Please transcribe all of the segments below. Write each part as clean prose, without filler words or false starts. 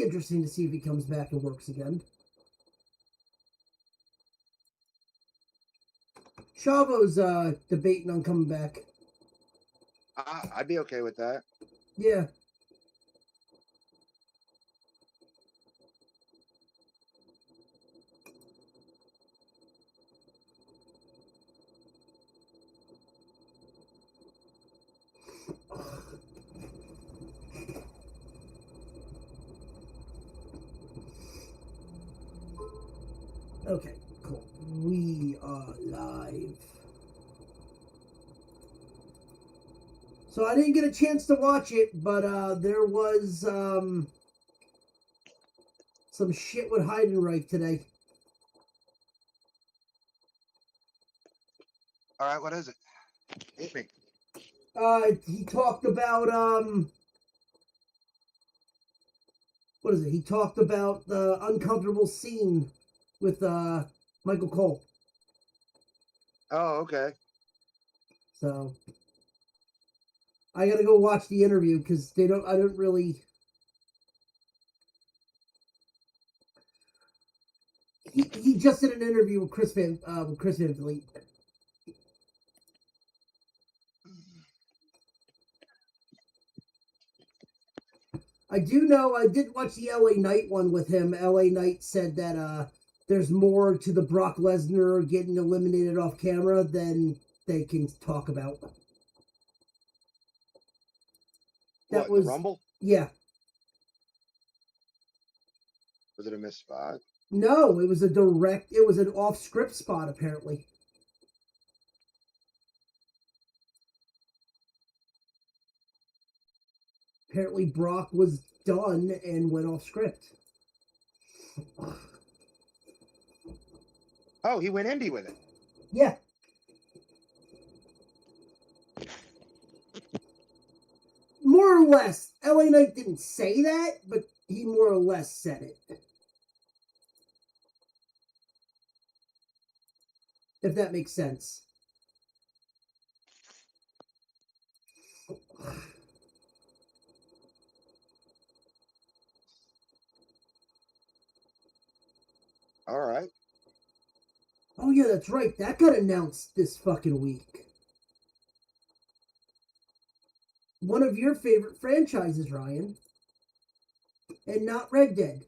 interesting to see if he comes back and works again. Chavo's debating on coming back. I'd be okay with that. Yeah. Okay, cool. We are live. So I didn't get a chance to watch it, but there was some shit with Heidenreich today. All right, what is it? Hit me. He talked about what is it? He talked about the uncomfortable scene with Michael Cole. Oh, okay. So I gotta go watch the interview because I don't really. He just did an interview with Chris Van Vliet. I do know I did watch the LA Knight one with him. LA Knight said that there's more to the Brock Lesnar getting eliminated off camera than they can talk about. That was the Rumble? Yeah. Was it a missed spot? No, it was an off script spot apparently. Apparently Brock was done and went off script. Oh, he went indie with it. Yeah. More or less. LA Knight didn't say that, but he more or less said it. If that makes sense. All right. Oh yeah, that's right. That got announced this fucking week. One of your favorite franchises, Ryan. And not Red Dead.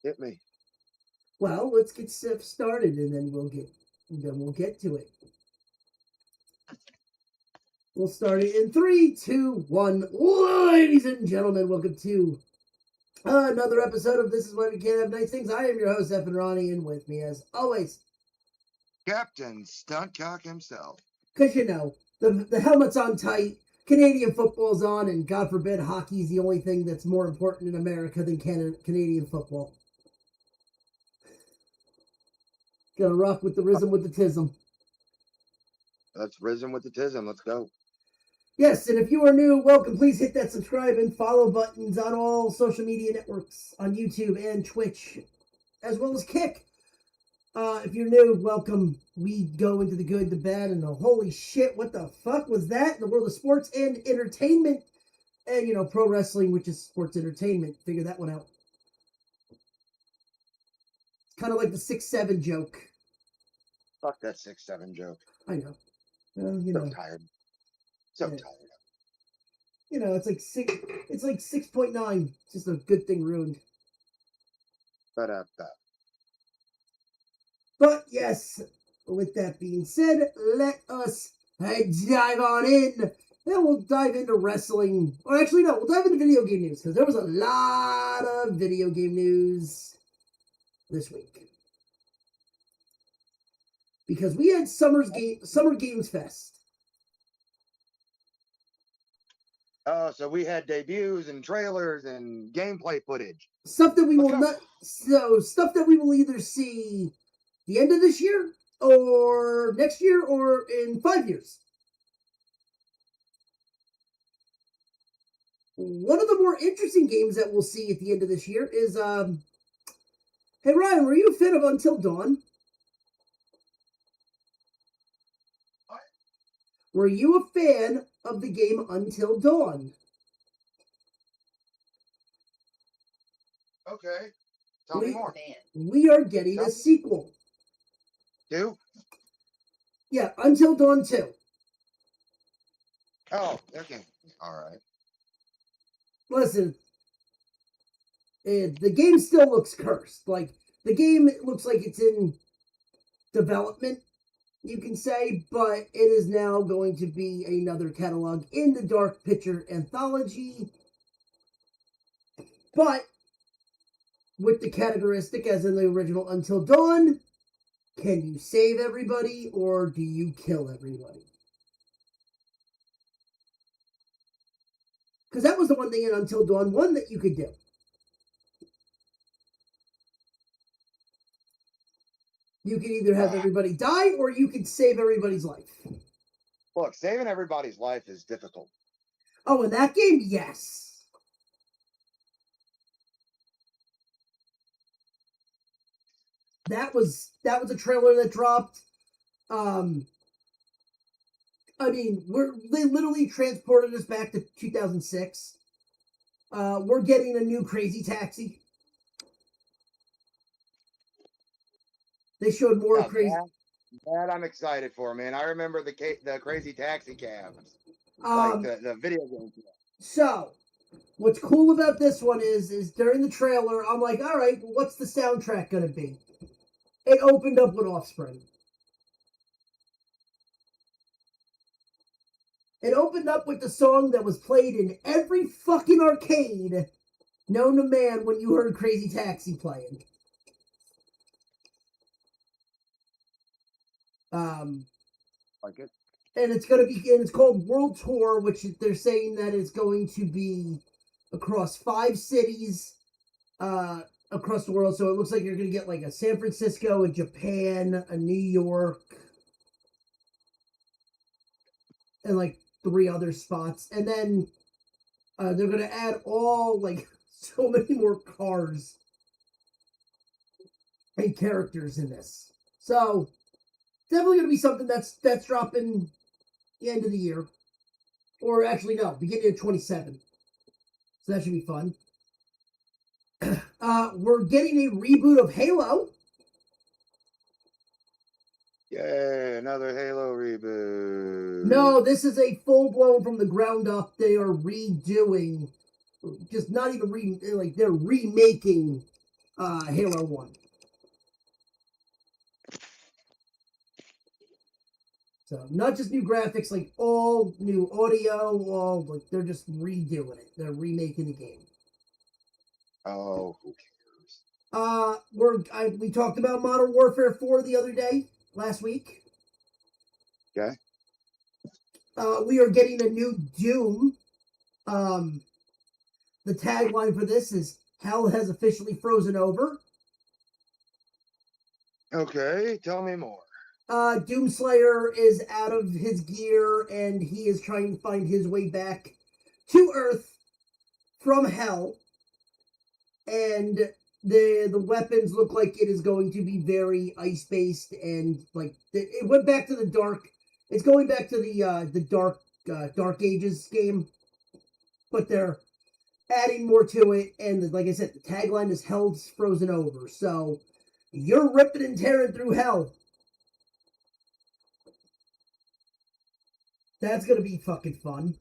Hit me. Well, let's get stuff started and then we'll get to it. We'll start it in 3, 2, 1. Ladies and gentlemen, welcome to another episode of This Is Why We Can't Have Nice Things. I am your host, F and Ronnie, and with me, as always, Captain Stuntcock himself. Because, you know, the helmet's on tight, Canadian football's on, and God forbid hockey's the only thing that's more important in America than Canadian football. Gotta rock with the rhythm with the tism. Let's rhythm with the tism. Let's go. Yes, and if you are new, welcome. Please hit that subscribe and follow buttons on all social media networks, on YouTube and Twitch, as well as Kick. If you're new, welcome. We go into the good, the bad, and the holy shit, what the fuck was that? In the world of sports and entertainment. And, you know, pro wrestling, which is sports entertainment. Figure that one out. It's kind of like the 6-7 joke. Fuck that 6-7 joke. I know. You know. So tired. So tired. You know, it's like 6.9. Just a good thing ruined. But yes, with that being said, let us dive on in. Then we'll dive into wrestling. Or actually, no, we'll dive into video game news because there was a lot of video game news this week. Because we had Summer Games Fest. Oh, so we had debuts and trailers and gameplay footage. Stuff that we will either see the end of this year or next year or in 5 years. One of the more interesting games that we'll see at the end of this year is hey Ryan, were you a fan of Until Dawn? What? Were you a fan of the game Until Dawn? Okay. Tell me more. We are getting Tell a me. sequel. Do? Yeah, Until Dawn 2. Oh, okay. All right. Listen, the game still looks cursed. Like, the game looks like it's in development, you can say, but it is now going to be another catalog in the Dark Picture anthology. But with the categoristic, as in the original Until Dawn, can you save everybody or do you kill everybody? Because that was the one thing in Until Dawn 1 that you could do. You could either have everybody die or you could save everybody's life. Look, saving everybody's life is difficult. Oh, in that game, yes. That was a trailer that dropped. I mean, they literally transported us back to 2006. We're getting a new Crazy Taxi. They showed more Now, crazy. that I'm excited for, man. I remember the Crazy Taxi Cabs, like the video game. So, what's cool about this one is during the trailer, I'm like, all right, what's the soundtrack gonna be? It opened up with Offspring. It opened up with the song that was played in every fucking arcade known to man when you heard Crazy Taxi playing. Like it. And it's called World Tour, which they're saying that it's going to be across 5 cities across the world. So it looks like you're going to get like a San Francisco, a Japan, a New York, and like 3 other spots. And then they're going to add all like so many more cars and characters in this. So definitely going to be something that's dropping the end of the year. Or actually, no, beginning of 27. So that should be fun. We're getting a reboot of Halo. Yay, another Halo reboot. No, this is a full-blown from the ground up. They are redoing, just not even they're remaking Halo 1. So not just new graphics, like all new audio, all like they're just redoing it. They're remaking the game. Oh, who cares? We talked about Modern Warfare 4 the other day, last week. Okay. We are getting a new Doom. The tagline for this is "Hell has officially frozen over." Okay, tell me more. Doomslayer is out of his gear and he is trying to find his way back to Earth from Hell. And the weapons look like it is going to be very ice based and like it went back to the dark. It's going back to the Dark Ages game, but they're adding more to it. And like I said, the tagline is "Hell's frozen over." So you're ripping and tearing through hell. That's gonna be fucking fun.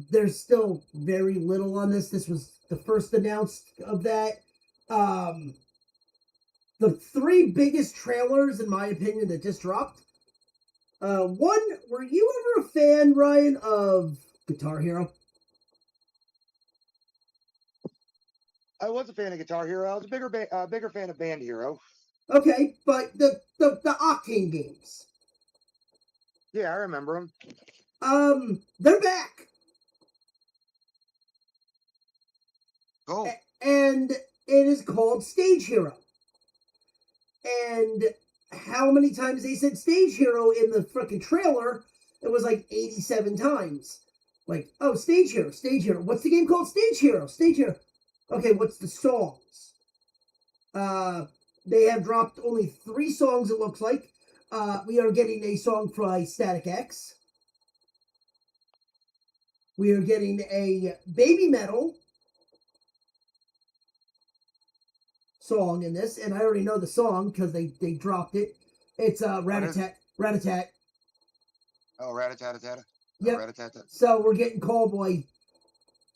There's still very little on this. This was the first announced of that. The 3 biggest trailers, in my opinion, that just dropped. One, were you ever a fan, Ryan, of Guitar Hero? I was a fan of Guitar Hero. I was a bigger fan of Band Hero. Okay, but the Octane games. Yeah, I remember them. They're back. Cool. And it is called Stage Hero. And how many times they said Stage Hero in the freaking trailer? It was like 87 times. Like, oh, Stage Hero, Stage Hero. What's the game called? Stage Hero, Stage Hero. Okay, what's the songs? They have dropped only 3 songs, it looks like. We are getting a song by Static X. We are getting a Baby Metal song in this, and I already know the song because they dropped it. It's Rat-a-tat, Rat-a-tat. Oh, Rat-a-tat-a-tat. Yep. Rat-a-tat-tat. So we're getting Callboy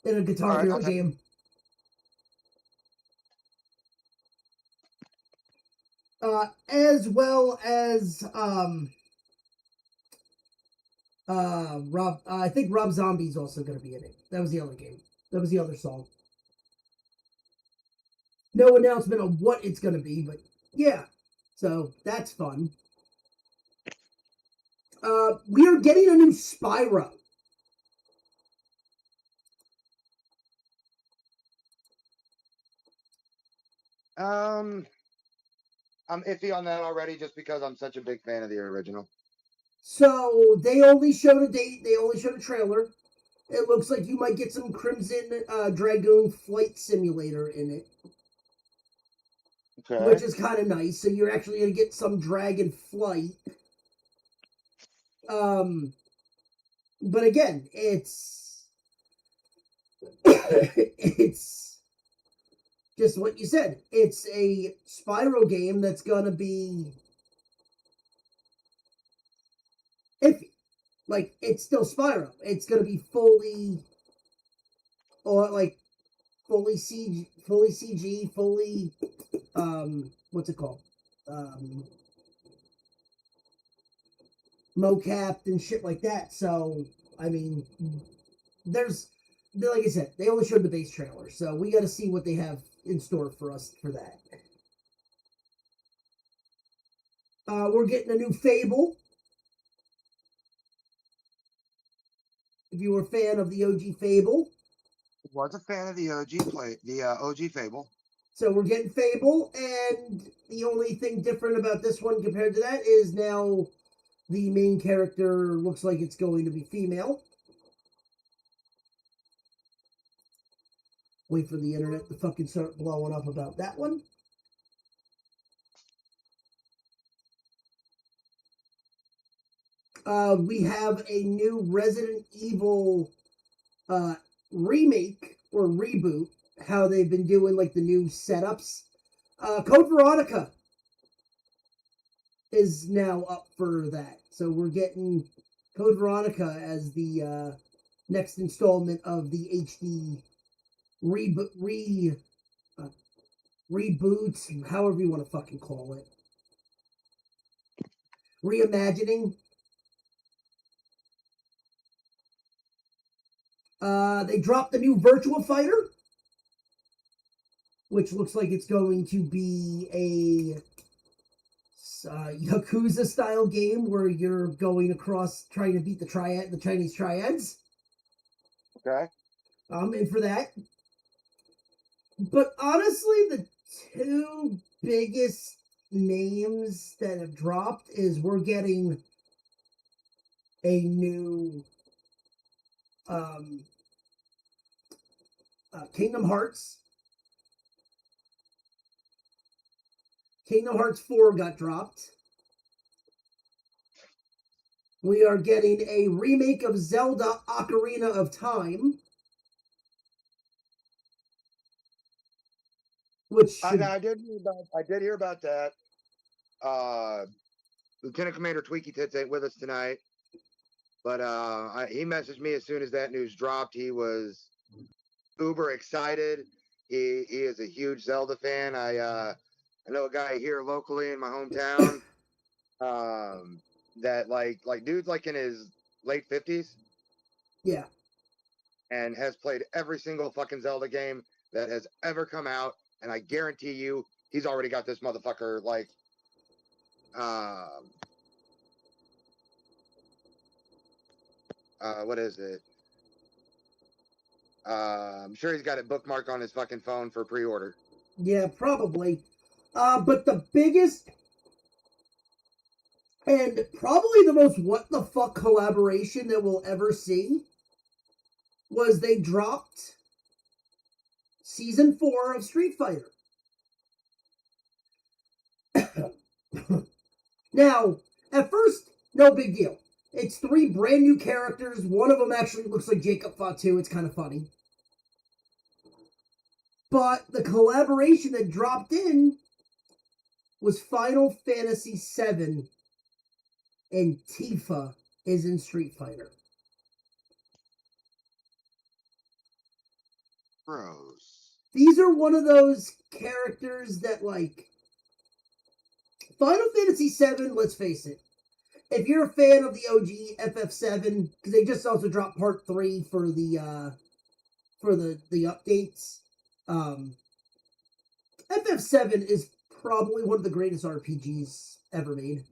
in a Guitar Hero game. As well as Rob. I think Rob Zombie's also going to be in it. That was the other game. That was the other song. No announcement of what it's going to be, but yeah. So that's fun. We are getting a new Spyro. I'm iffy on that already just because I'm such a big fan of the original. So they only showed a date. They only showed a trailer. It looks like you might get some Crimson Dragoon Flight Simulator in it. Okay. Which is kind of nice. So you're actually going to get some dragon flight. But again, it's it's just what you said. It's a Spyro game that's going to be iffy. Like, it's still Spyro. It's going to be fully CG, fully what's it called? Mocapped and shit like that. So, I mean, like I said, they only showed the base trailer. So we got to see what they have in store for us for that. We're getting a new Fable. If you were a fan of the OG Fable. Was a fan of the OG Fable. So we're getting Fable, and the only thing different about this one compared to that is now the main character looks like it's going to be female. Wait for the internet to fucking start blowing up about that one. We have a new Resident Evil remake or reboot. How they've been doing like the new setups. Code Veronica is now up for that. So we're getting Code Veronica as the next installment of the HD reboot, however you want to fucking call it. Reimagining. They dropped the new Virtua Fighter, which looks like it's going to be a Yakuza-style game where you're going across trying to beat the Chinese triads. Okay. I'm in for that. But honestly, the two biggest names that have dropped is we're getting a new Kingdom Hearts. Kingdom Hearts 4 got dropped. We are getting a remake of Zelda Ocarina of Time. Which I did hear about that. Lieutenant Commander Tweaky Tits ain't with us tonight. But he messaged me as soon as that news dropped. He was uber excited. He is a huge Zelda fan. I know a guy here locally in my hometown that like dude's like in his late 50s. Yeah. And has played every single fucking Zelda game that has ever come out. And I guarantee you, he's already got this motherfucker like what is it? I'm sure he's got it bookmarked on his fucking phone for pre-order. Yeah, probably. But the biggest and probably the most what the fuck collaboration that we'll ever see was they dropped Season 4 of Street Fighter. Now, at first, no big deal. It's 3 brand new characters. One of them actually looks like Jacob Fatu. It's kind of funny. But the collaboration that dropped in was Final Fantasy VII, and Tifa is in Street Fighter. Gross. These are one of those characters that, like, Final Fantasy VII, let's face it, if you're a fan of the OG FF7, because they just also dropped Part 3 for the updates, FF7 is probably one of the greatest RPGs ever made.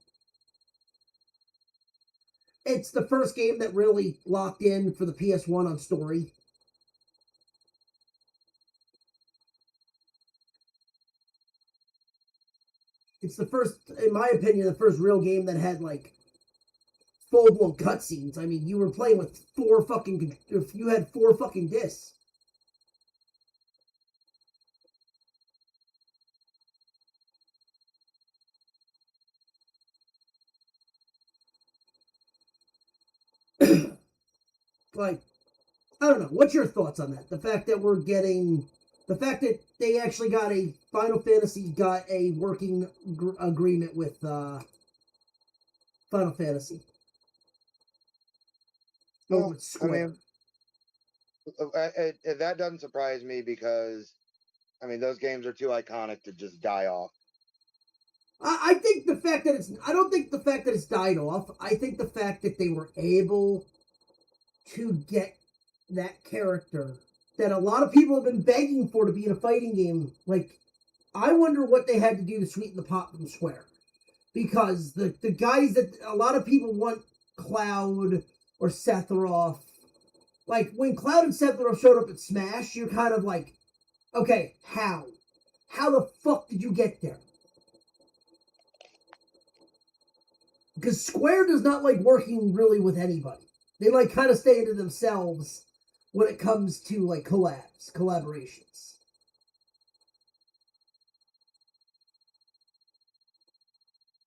It's the first game that really locked in for the PS1 on story. It's the first, in my opinion, the first real game that had, like, full-blown cutscenes. I mean, you were playing with you had 4 fucking discs. Like, I don't know. What's your thoughts on that? The fact that they actually got Final Fantasy got a working agreement with Final Fantasy. Well, with Square. That doesn't surprise me because, I mean, those games are too iconic to just die off. I think the fact that I don't think the fact that it's died off. I think the fact that they were able to get that character that a lot of people have been begging for to be in a fighting game. Like, I wonder what they had to do to sweeten the pot from Square. Because the guys that a lot of people want, Cloud or Sephiroth, like, when Cloud and Sephiroth showed up at Smash, you're kind of like, okay, how? How the fuck did you get there? Because Square does not like working really with anybody. They like kind of staying to themselves when it comes to, like, collaborations.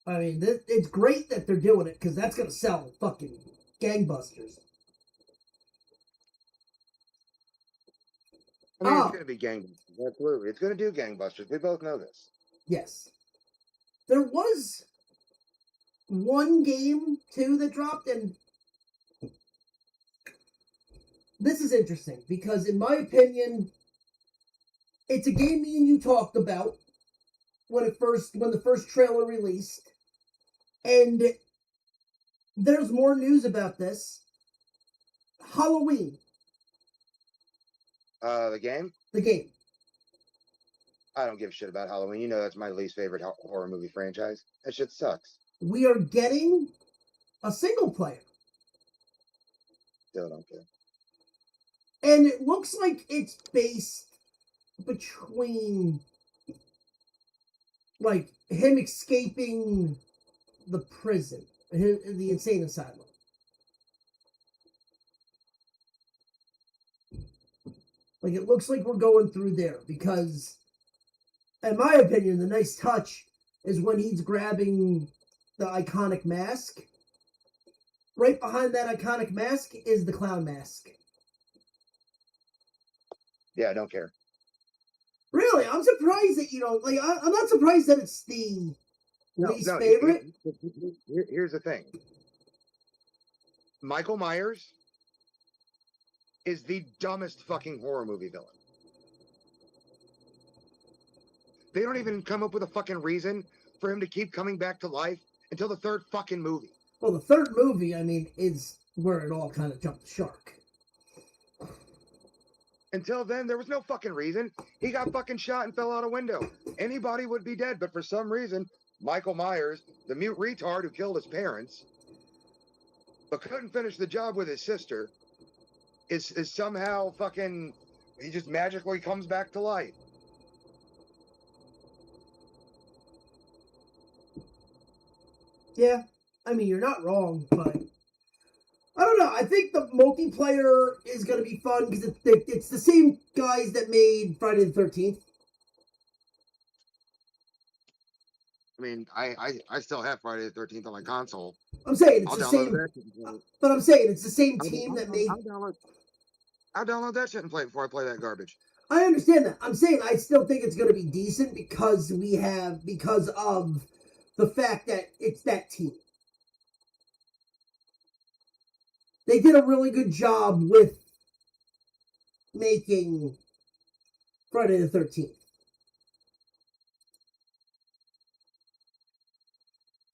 I mean, it's great that they're doing it because that's going to sell fucking gangbusters. I mean, it's going to be gangbusters. Absolutely. It's going to do gangbusters. We both know this. Yes. There was one game, too, that dropped, and this is interesting because, in my opinion, it's a game me and you talked about when the first trailer released, and there's more news about this. Halloween. The game? The game. I don't give a shit about Halloween. You know that's my least favorite horror movie franchise. That shit sucks. We are getting a single player. Still don't care. And it looks like it's based between, like, him escaping the prison, the insane asylum. Like, it looks like we're going through there because, in my opinion, the nice touch is when he's grabbing the iconic mask. Right behind that iconic mask is the clown mask. Yeah, I don't care. Really? I'm surprised that, I'm not surprised that it's the least favorite. Here's the thing. Michael Myers is the dumbest fucking horror movie villain. They don't even come up with a fucking reason for him to keep coming back to life until the 3rd fucking movie. Well, the 3rd movie, I mean, is where it all kind of jumped the shark. Until then, there was no fucking reason. He got fucking shot and fell out a window. Anybody would be dead, but for some reason, Michael Myers, the mute retard who killed his parents, but couldn't finish the job with his sister, is somehow fucking, he just magically comes back to life. Yeah, I mean, you're not wrong, but I don't know. I think the multiplayer is going to be fun because it's the same guys that made Friday the 13th. I mean, I still have Friday the 13th on my console. I'm saying it's I'll the download same, that shit and play it. but I'm saying it's the same I'll, team I'll, that I'll, made. I'll download that shit and play it before I play that garbage. I understand that. I'm saying I still think it's going to be decent because of the fact that it's that team. They did a really good job with making Friday the 13th.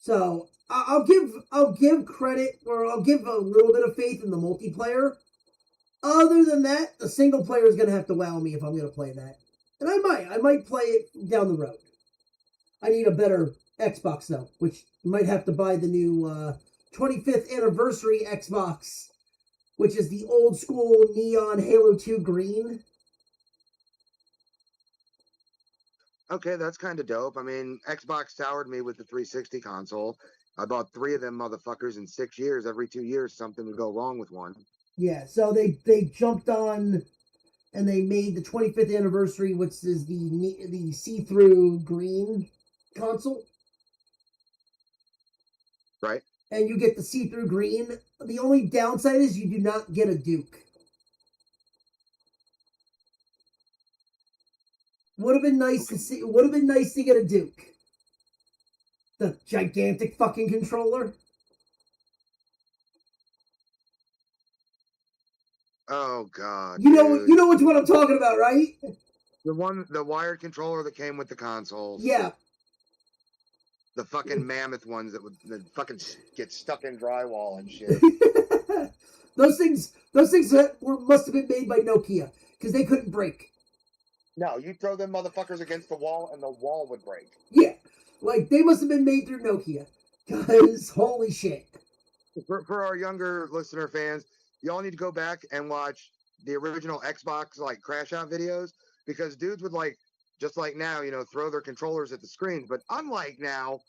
So I'll give credit, or I'll give a little bit of faith in the multiplayer. Other than that, the single player is going to have to wow me if I'm going to play that. And I might play it down the road. I need a better Xbox though, which you might have to buy the new 25th anniversary Xbox, which is the old school neon Halo 2 green. Okay, that's kind of dope. I mean, Xbox soured me with the 360 console. I bought 3 of them motherfuckers in 6 years. Every 2 years, something would go wrong with one. Yeah, so they jumped on and they made the 25th anniversary, which is the see-through green console. Right. And you get the see-through green. The only downside is you do not get a Duke. Would have been nice to see. Would have been nice to get a Duke. The gigantic fucking controller. Oh god. You dude. know which one I'm talking about, right? The wired controller that came with the consoles. Yeah. The fucking mammoth ones that fucking get stuck in drywall and shit. Those things must have been made by Nokia because they couldn't break. No, you throw them motherfuckers against the wall and the wall would break. Yeah, like they must have been made through Nokia. Cause holy shit. For our younger listener fans, y'all need to go back and watch the original Xbox like crash out videos because dudes would just like now, throw their controllers at the screens. But unlike now,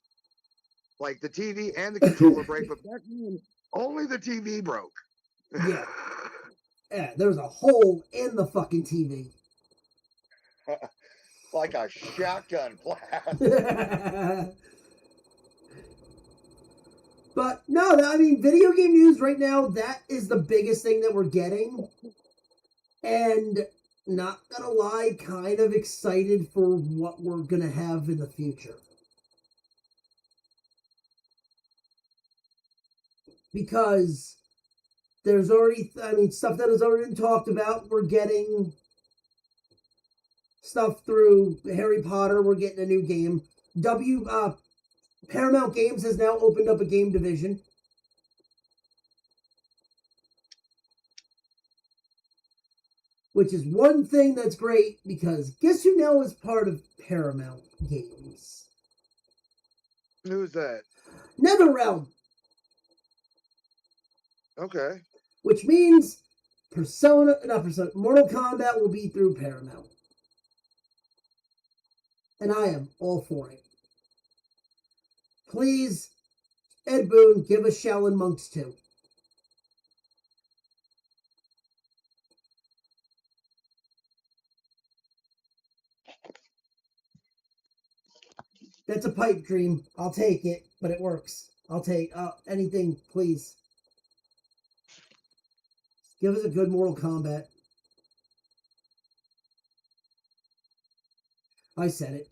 like the TV and the controller break, but back then only the TV broke. Yeah. Yeah, there's a hole in the fucking TV. Like a shotgun blast. But no, I mean, video game news right now, that is the biggest thing that we're getting. And not gonna lie, kind of excited for what we're gonna have in the future. Because there's already, stuff that has already been talked about. We're getting stuff through Harry Potter. We're getting a new game. Paramount Games has now opened up a game division. Which is one thing that's great because guess who now is part of Paramount Games? Who's that? NetherRealm. Okay. Which means Mortal Kombat will be through Paramount. And I am all for it. Please, Ed Boon, give us Shaolin Monks 2. That's a pipe dream. I'll take it, but it works. I'll take anything, please. Give us a good Mortal Kombat. I said it.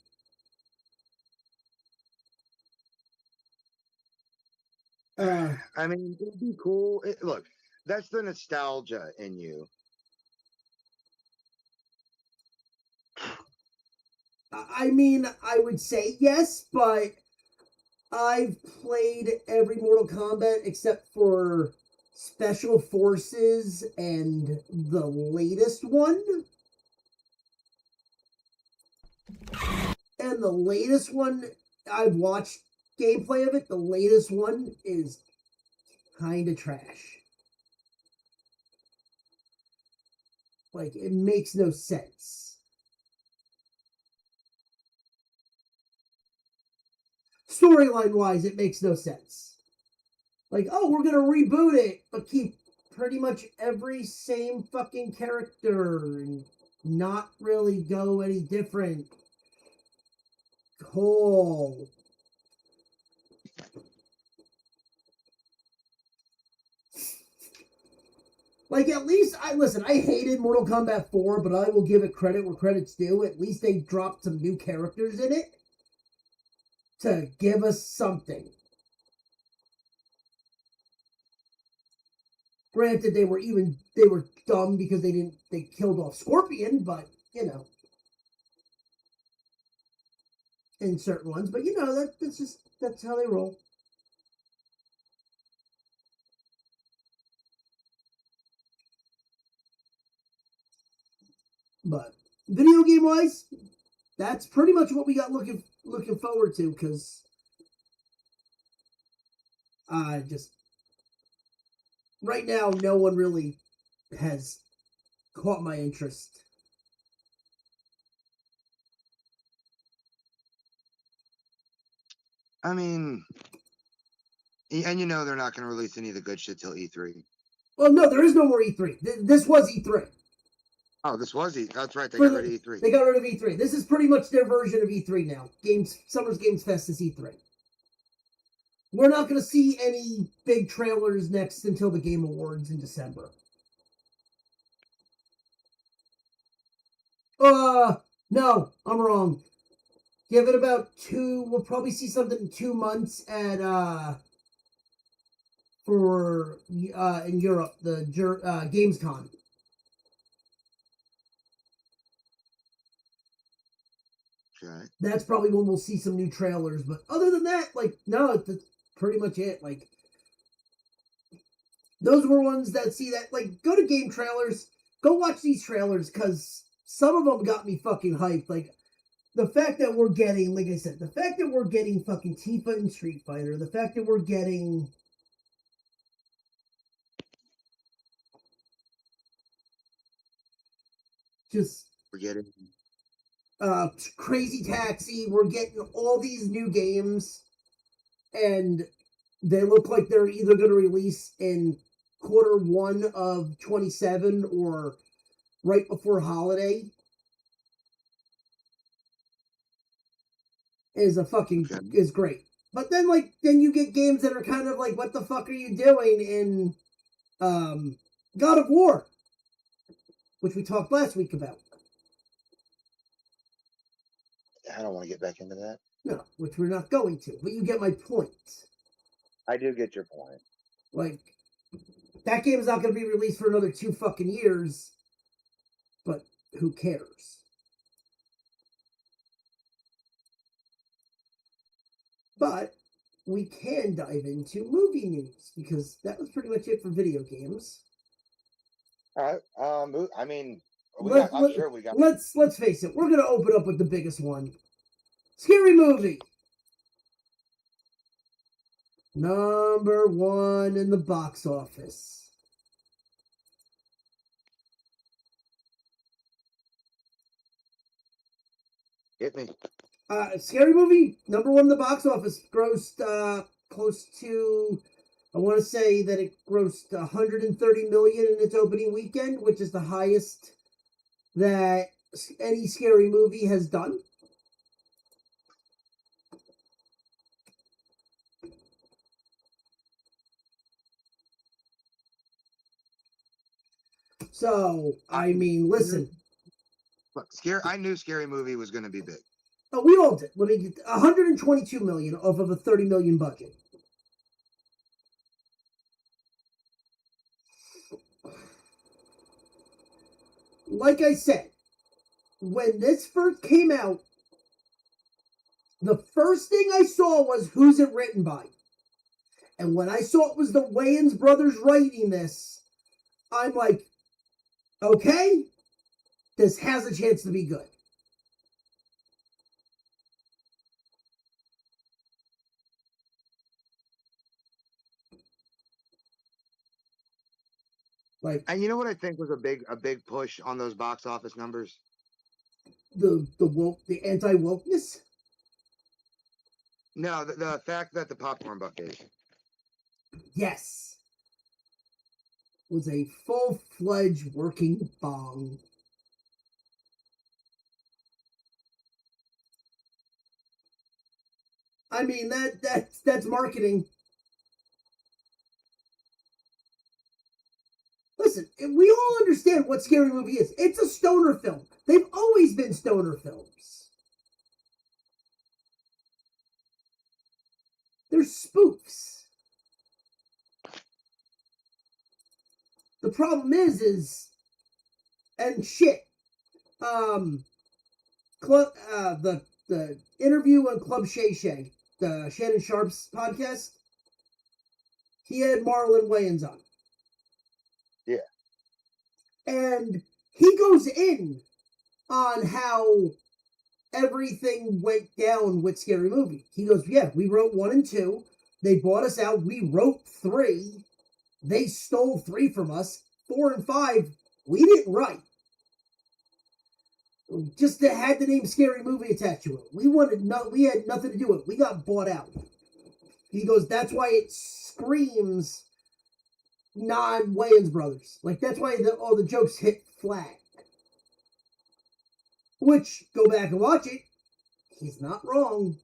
I mean, it'd be cool. Look, that's the nostalgia in you. I mean, I would say yes, but I've played every Mortal Kombat except for Special Forces and the latest one. And the latest one, I've watched gameplay of it. The latest one is kind of trash. Like, it makes no sense. Storyline-wise, it makes no sense. Like, oh, we're going to reboot it, but keep pretty much every same fucking character and not really go any different. Cool. Like, at least, I hated Mortal Kombat 4, but I will give it credit where credit's due. At least they dropped some new characters in it to give us something. Granted, they were dumb because they killed off Scorpion, but, you know, in certain ones, but, you know, that's how they roll. But video game wise, that's pretty much what we got looking forward to, because just right now no one really has caught my interest. I mean, and you know they're not going to release any of the good shit till E3. Well, no, there is no more E3. This was E3. Oh, this was E3. That's right. They got rid of E3. They got rid of E3. This is pretty much their version of E3 now. Summer's Games Fest is E3. We're not going to see any big trailers next until the Game Awards in December. No, I'm wrong. Give it about 2. We'll probably see something in 2 months at in Europe, the Gamescom. Okay. That's probably when we'll see some new trailers. But other than that, like, no, that's pretty much it. Like, those were ones that see that, like, go to game trailers, go watch these trailers, because some of them got me fucking hyped. Like, the fact that we're getting, like I said, the fact that we're getting fucking Tifa and Street Fighter, the fact that we're getting just We're getting Crazy Taxi, we're getting all these new games, and they look like they're either going to release in Q1 of 27 or right before holiday. Is great. But then you get games that are kind of like, what the fuck are you doing in God of War, which we talked last week about. I don't want to get back into that. No, which we're not going to. But you get my point. I do get your point. Like, that game is not going to be released for another 2 fucking years. But who cares? But we can dive into movie news, because that was pretty much it for video games. All right. I mean, sure we got. Let's face it. We're gonna open up with the biggest one. Scary Movie. Number 1 in the box office. Hit me. Scary Movie, number 1 in the box office, grossed close to, I want to say that it grossed 130 million in its opening weekend, which is the highest that any Scary Movie has done. So, I mean, listen. Look, I knew Scary Movie was going to be big. Oh, we all did. Let me get 122 million off of a 30 million budget. Like I said, when this first came out, the first thing I saw was who's it written by. And when I saw it was the Wayans brothers writing this, I'm like, okay, this has a chance to be good. Like, and you know what I think was a big push on those box office numbers? The anti-wokeness? No, the fact that the popcorn bucket, yes, was a full-fledged working bong. I mean, that's marketing. Listen, we all understand what Scary Movie is. It's a stoner film. They've always been stoner films. They're spoofs. The problem is, and shit, the interview on Club Shay Shay, the Shannon Sharp's podcast, he had Marlon Wayans on. Yeah. And he goes in on how everything went down with Scary Movie. He goes, yeah, we wrote 1 and 2. They bought us out. We wrote 3. They stole 3 from us. 4 and 5, we didn't write. Just to had the name Scary Movie attached to it. We had nothing to do with it. We got bought out. He goes, that's why it screams non-Wayans brothers. Like, that's why all the jokes hit flat. Which, go back and watch it. He's not wrong.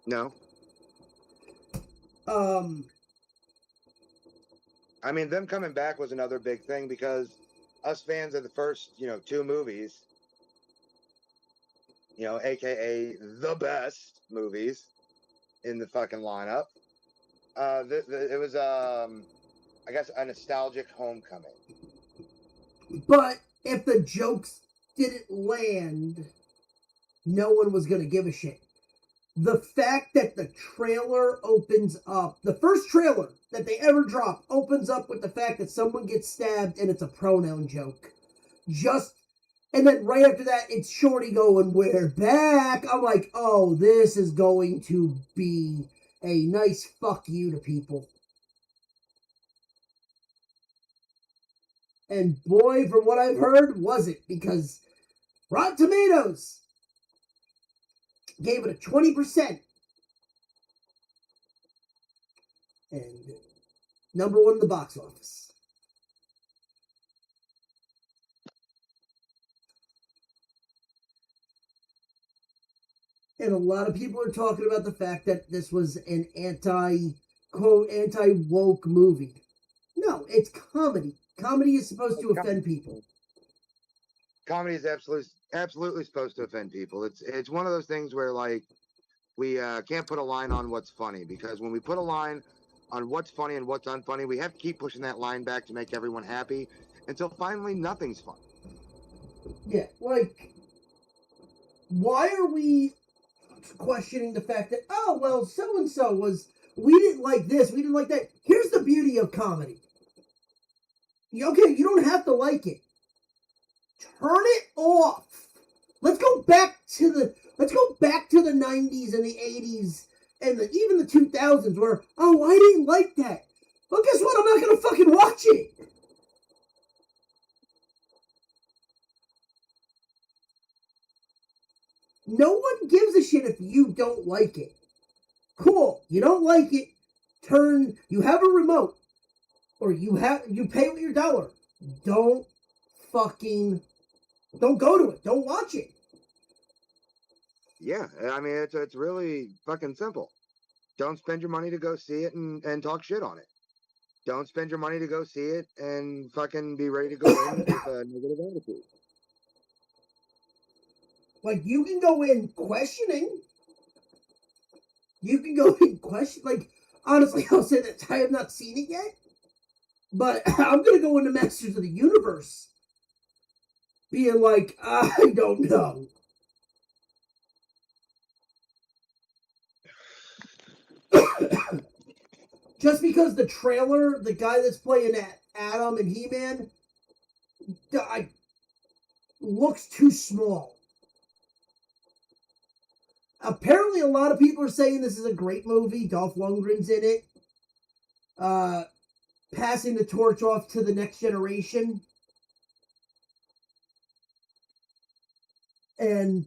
No. I mean, them coming back was another big thing because us fans of the first, 2 movies, aka the best movies in the fucking lineup. It was, I guess, a nostalgic homecoming. But if the jokes didn't land, no one was going to give a shit. The fact that the trailer opens up, the first trailer that they ever drop opens up with the fact that someone gets stabbed and it's a pronoun joke. And then right after that, it's Shorty going, we're back. I'm like, oh, this is going to be a nice fuck you to people. And boy, from what I've heard, was it, because Rotten Tomatoes gave it a 20%. And number 1 in the box office. And a lot of people are talking about the fact that this was an anti-woke movie. No, it's comedy. Comedy is supposed to offend people. Comedy is absolutely supposed to offend people. It's one of those things where, like, we can't put a line on what's funny, because when we put a line on what's funny and what's unfunny, we have to keep pushing that line back to make everyone happy until finally nothing's funny. Yeah, like, why are we questioning the fact that, oh, well, so-and-so we didn't like this, we didn't like that. Here's the beauty of comedy. Okay, you don't have to like it. Turn it off. Let's go back to the 90s and the 80s and even the 2000s where, oh, I didn't like that. Well, guess what? I'm not going to fucking watch it. No one gives a shit if you don't like it. Cool. You don't like it. You have a remote. Or you pay with your dollar. Don't go to it. Don't watch it. Yeah, I mean, it's really fucking simple. Don't spend your money to go see it and talk shit on it. Don't spend your money to go see it and fucking be ready to go in with a negative attitude. Like, you can go in questioning. Like, honestly, I'll say that I have not seen it yet. But I'm going to go into Masters of the Universe being like, I don't know. Just because the trailer, the guy that's playing Adam and He-Man, looks too small. Apparently, a lot of people are saying this is a great movie. Dolph Lundgren's in it. Passing the torch off to the next generation. And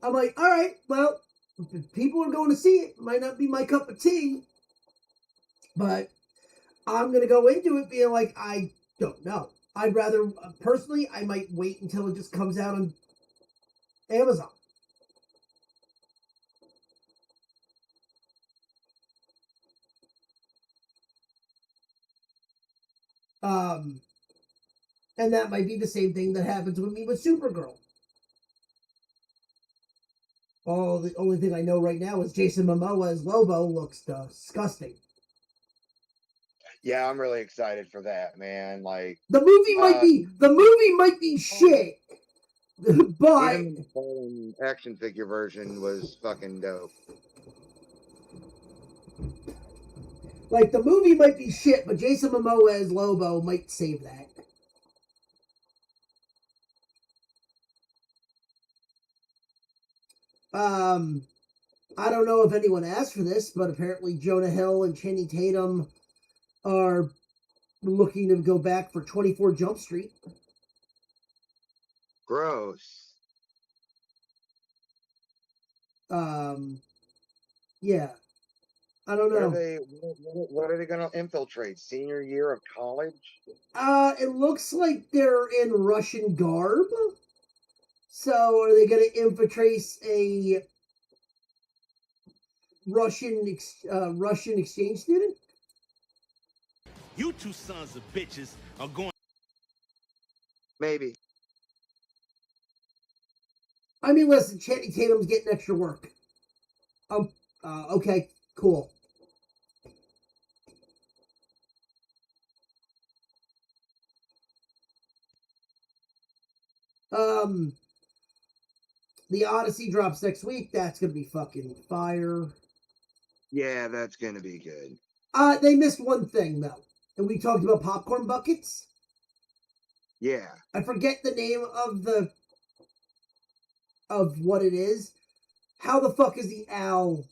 I'm like, all right, well, if people are going to see it. Might not be my cup of tea. But I'm going to go into it being like, I don't know. I'd rather, personally, I might wait until it just comes out on Amazon. And that might be the same thing that happens with me with Supergirl. The only thing I know right now is Jason Momoa as Lobo looks disgusting. Yeah, I'm really excited for that, man. Like the movie might be shit, but even the action figure version was fucking dope. like the movie might be shit, but Jason Momoa as Lobo might save that. I don't know if anyone asked for this, but apparently Jonah Hill and Channing Tatum are looking to go back for 24 Jump Street. Gross. Yeah. I don't know. What are they going to infiltrate? Senior year of college? It looks like they're in Russian garb. So are they going to infiltrate a Russian exchange student? You two sons of bitches are going. Maybe. I mean, listen, Channing Tatum's getting extra work. Okay, cool. The Odyssey drops next week. That's gonna be fucking fire. Yeah, that's gonna be good. They missed one thing though, and we talked about popcorn buckets. Yeah. I forget the name of what it is. How the fuck is the owl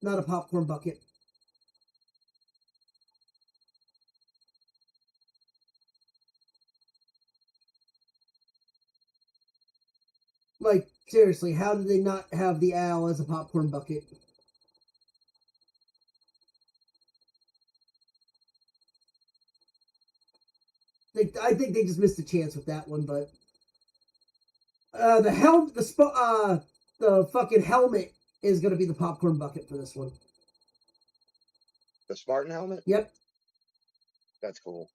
not a popcorn bucket? Like, seriously, how did they not have the owl as a popcorn bucket? I think they just missed a chance with that one, but the fucking helmet is gonna be the popcorn bucket for this one. The Spartan helmet? Yep. That's cool.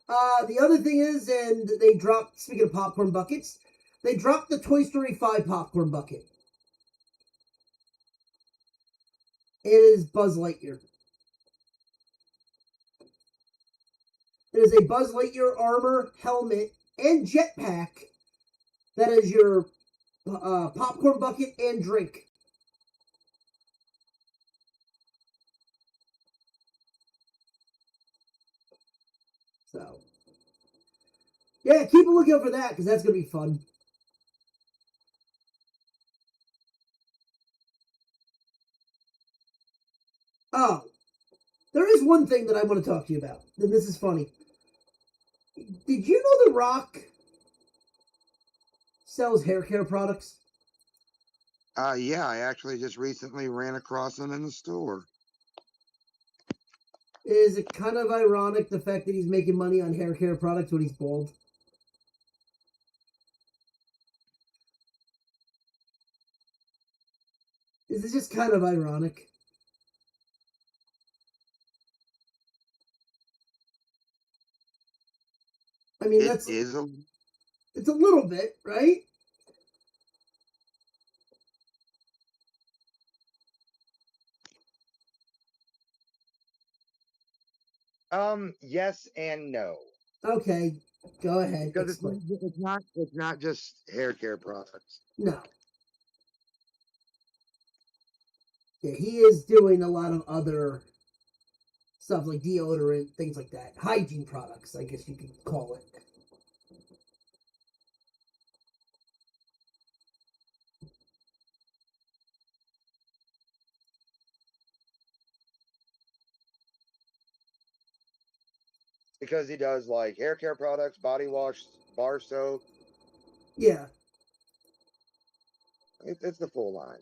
The other thing is, and they dropped, speaking of popcorn buckets, they dropped the Toy Story 5 popcorn bucket. It is Buzz Lightyear. It is a Buzz Lightyear armor, helmet, and jetpack that is your popcorn bucket and drink. So, yeah, keep a lookout for that because that's going to be fun. Oh, there is one thing that I want to talk to you about, and this is funny. Did you know The Rock sells hair care products? Yeah, I actually just recently ran across them in the store. Is it kind of ironic the fact that he's making money on hair care products when he's bald? Is it just kind of ironic? I mean, it's a little bit, right? Yes and no. Okay, go ahead. Because it's not just hair care products. No. Yeah, he is doing a lot of other stuff like deodorant, things like that. Hygiene products, I guess you could call it. Because he does like hair care products, body wash, bar soap. Yeah. It's the full line.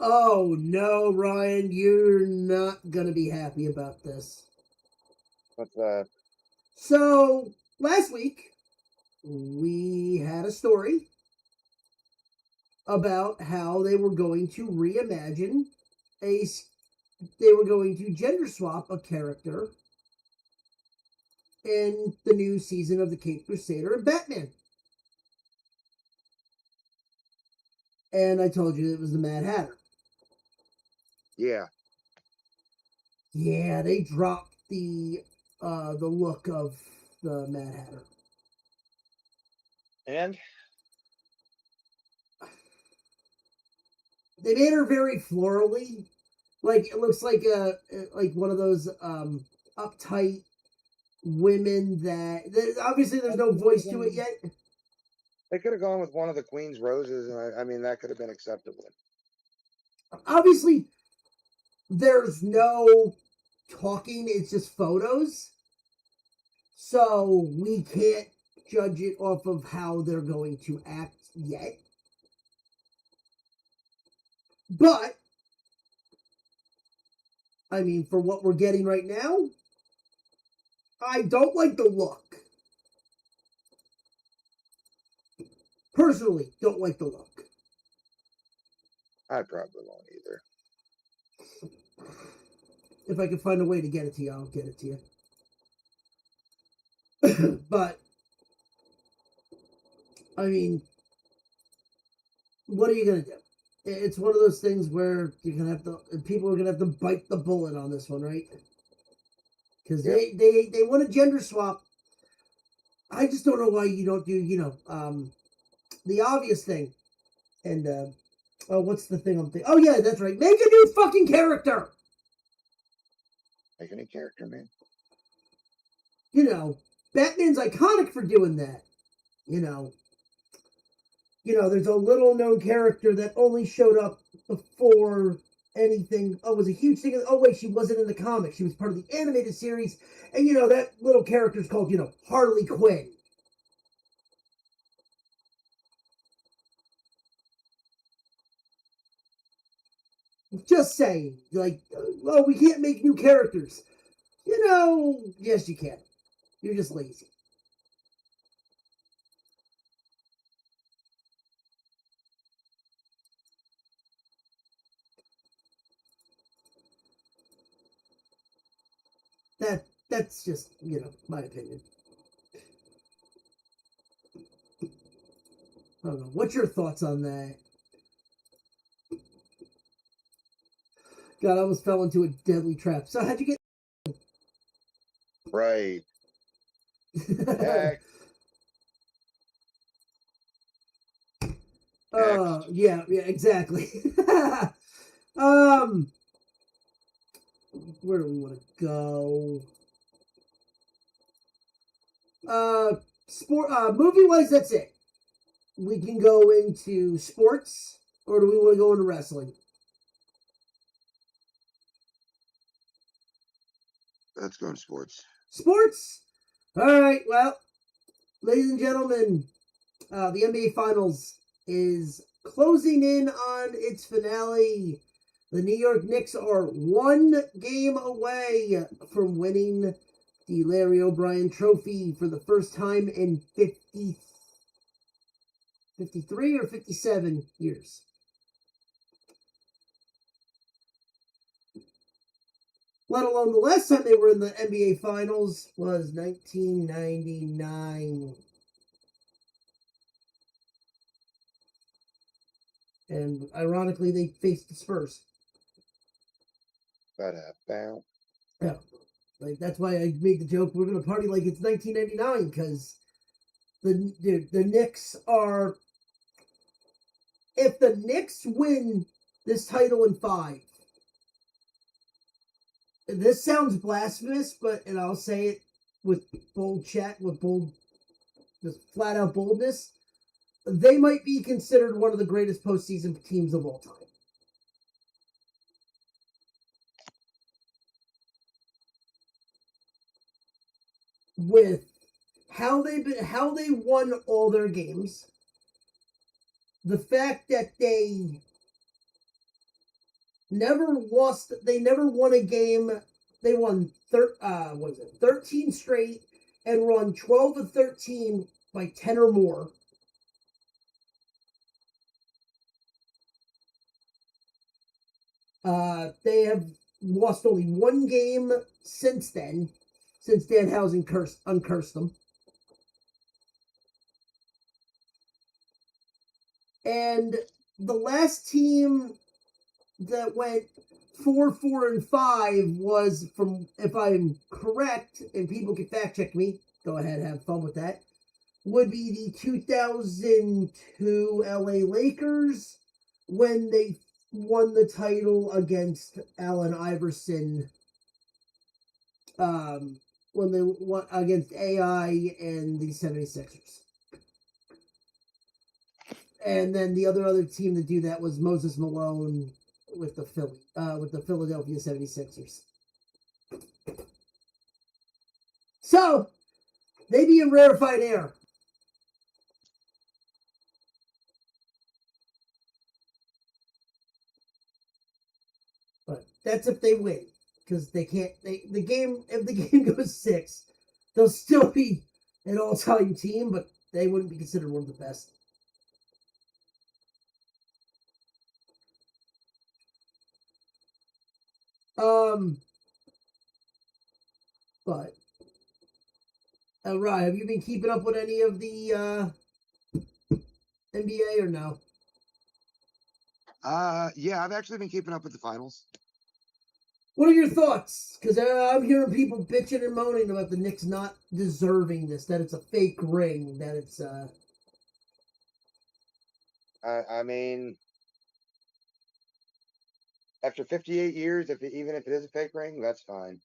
Oh no, Ryan, you're not gonna be happy about this. What's that? So last week we had a story about how they were going to reimagine a they were going to gender swap a character in the new season of the Caped Crusader and Batman. And I told you it was the Mad Hatter. Yeah. Yeah, they dropped the look of the Mad Hatter. And they made her very florally. Like it looks like one of those uptight women that obviously there's no voice to it yet. they could have gone with one of the Queen's roses, and I mean that could have been acceptable. Obviously, there's no talking; it's just photos, so we can't judge it off of how they're going to act yet. But I mean, for what we're getting right now, I don't like the look. Personally, don't like the look. I probably won't either. If I can find a way to get it to you, I'll get it to you. But, I mean, what are you going to do? It's one of those things where you're going to have to, people are going to have to bite the bullet on this one, right? Because they want a gender swap. I just don't know why you don't do, the obvious thing. And, what's the thing I'm thinking? Oh, yeah, that's right. Make a new fucking character! Make a new character, man. Batman's iconic for doing that. There's a little known character that only showed up before anything. Oh, it was a huge thing. Oh, wait, she wasn't in the comics. She was part of the animated series. And, that little character's called, Harley Quinn. Just saying. Like, oh, we can't make new characters. Yes, you can. You're just lazy. That's just, my opinion. I don't know. What's your thoughts on that? God, I almost fell into a deadly trap. So how'd you get? Right. Next. Yeah, exactly. Where do we want to go? Movie-wise, that's it. We can go into sports, or do we want to go into wrestling? Let's go in sports. Sports? All right, well, ladies and gentlemen, the NBA Finals is closing in on its finale. The New York Knicks are one game away from winning the Larry O'Brien Trophy for the first time in 53 or 57 years. Let alone the last time they were in the NBA Finals was 1999. And ironically, they faced the Spurs. Ba-da-bow. Yeah. Like, that's why I made the joke, we're going to party like it's 1999, because the Knicks are... If the Knicks win this title in 5, this sounds blasphemous, and I'll say it with just flat out boldness, they might be considered one of the greatest postseason teams of all time. With how they won all their games, the fact that they never won a game. They won 13 straight and run 12 of 13 by 10 or more. They have lost only one game since then, since Danhausen uncursed them. And the last team that went 4-4-5 was, from, if I'm correct, and people can fact check me, go ahead, have fun with that, would be the 2002 LA Lakers when they won the title against Allen Iverson, when they won against AI and the 76ers. And then the other team to do that was Moses Malone with the Philadelphia 76ers. So, they be in rarefied air. But that's if they win. Because they can't, if the game goes 6, they'll still be an all-time team, but they wouldn't be considered one of the best. But Ryan, have you been keeping up with any of the NBA or no? Yeah, I've actually been keeping up with the finals. What are your thoughts? Because I'm hearing people bitching and moaning about the Knicks not deserving this, that it's a fake ring, that it's I mean, after 58 years, even if it is a fake ring, that's fine.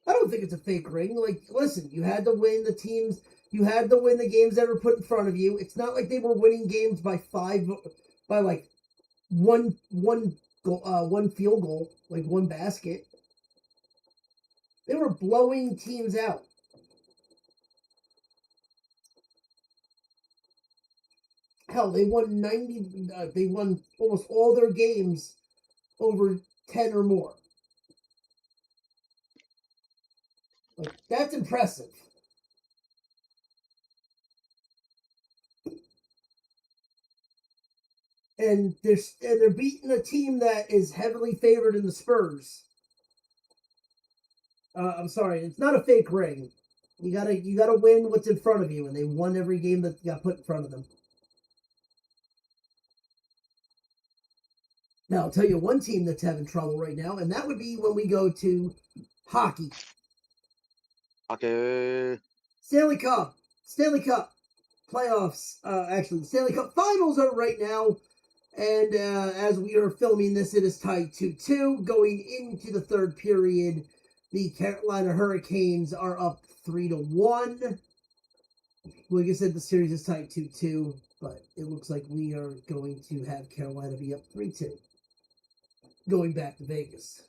I don't think it's a fake ring. Like, listen, you had to win the teams. You had to win the games that were put in front of you. It's not like they were winning games by like one field goal, like one basket. They were blowing teams out. Hell, they won 90. They won almost all their games over 10 or more. Like, that's impressive. And they're beating a team that is heavily favored in the Spurs. I'm sorry, it's not a fake ring. You gotta win what's in front of you, and they won every game that got put in front of them. Now, I'll tell you one team that's having trouble right now, and that would be when we go to hockey. Okay. Stanley Cup playoffs. Actually, the Stanley Cup finals are right now. And as we are filming this, it is tied 2-2. Going into the third period, the Carolina Hurricanes are up 3-1. Like I said, the series is tied 2-2, but it looks like we are going to have Carolina be up 3-2. Going back to Vegas.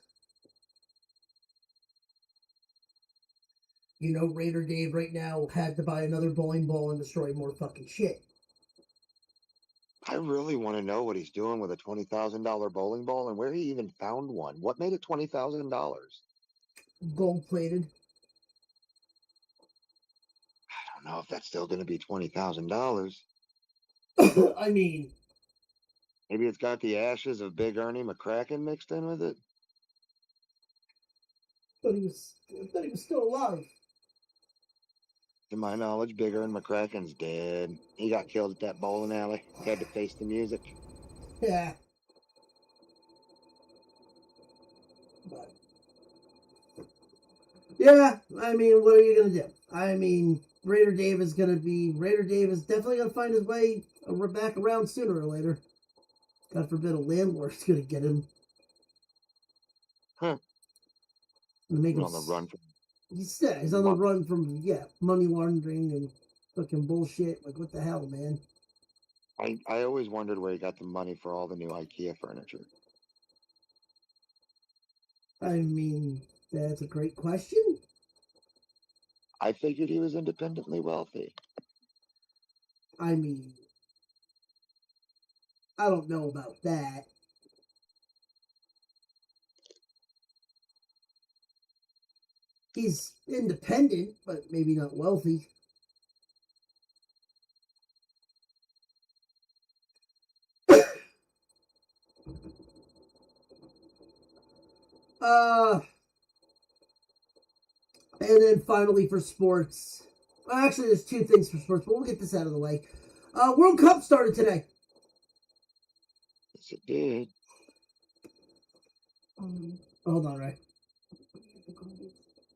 You know, Raider Dave right now had to buy another bowling ball and destroy more fucking shit. I really want to know what he's doing with a $20,000 bowling ball and where he even found one. What made it $20,000? Gold plated. I don't know if that's still going to be $20,000. I mean, maybe it's got the ashes of Big Ernie McCracken mixed in with it. I thought he was still alive. To my knowledge, Big Ernie McCracken's dead. He got killed at that bowling alley. He had to face the music. Yeah. But, yeah, I mean, what are you going to do? I mean, Raider Dave is definitely going to find his way back around sooner or later. God forbid a landlord's going to get him. Huh. Make him on the run from... He's on the run from, money laundering and fucking bullshit. Like, what the hell, man? I always wondered where he got the money for all the new IKEA furniture. I mean, that's a great question. I figured he was independently wealthy. I mean, I don't know about that. He's independent, but maybe not wealthy. And then finally for sports. Well, actually, there's two things for sports, but we'll get this out of the way. World Cup started today. Yes, it did. Hold on, Ray.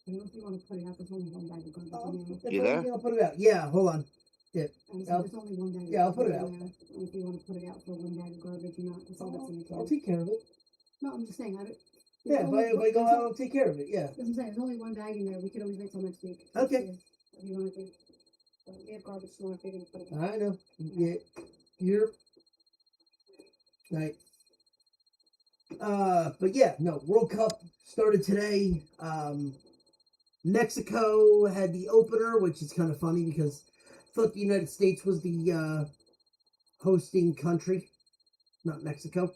I don't know if you want to put it out. There's only one bag of garbage in there. You there? I'll put it out. Yeah, hold on. So there's only one bag. Yeah, I'll put it in out. there. If you want to put it out for one bag of garbage, you know, that's all that's in the can. I'll take care of it. No, I'm just saying. Yeah, if I go out, I'll take care of it. Yeah. That's what I'm saying. There's only one bag in there. We could always wait till next week. Okay. If you want to do. But we have garbage store if you're going to put it out. I know. Yeah. You're right. But yeah, no, World Cup started today. Mexico had the opener, which is kind of funny because I thought the United States was the hosting country, not Mexico.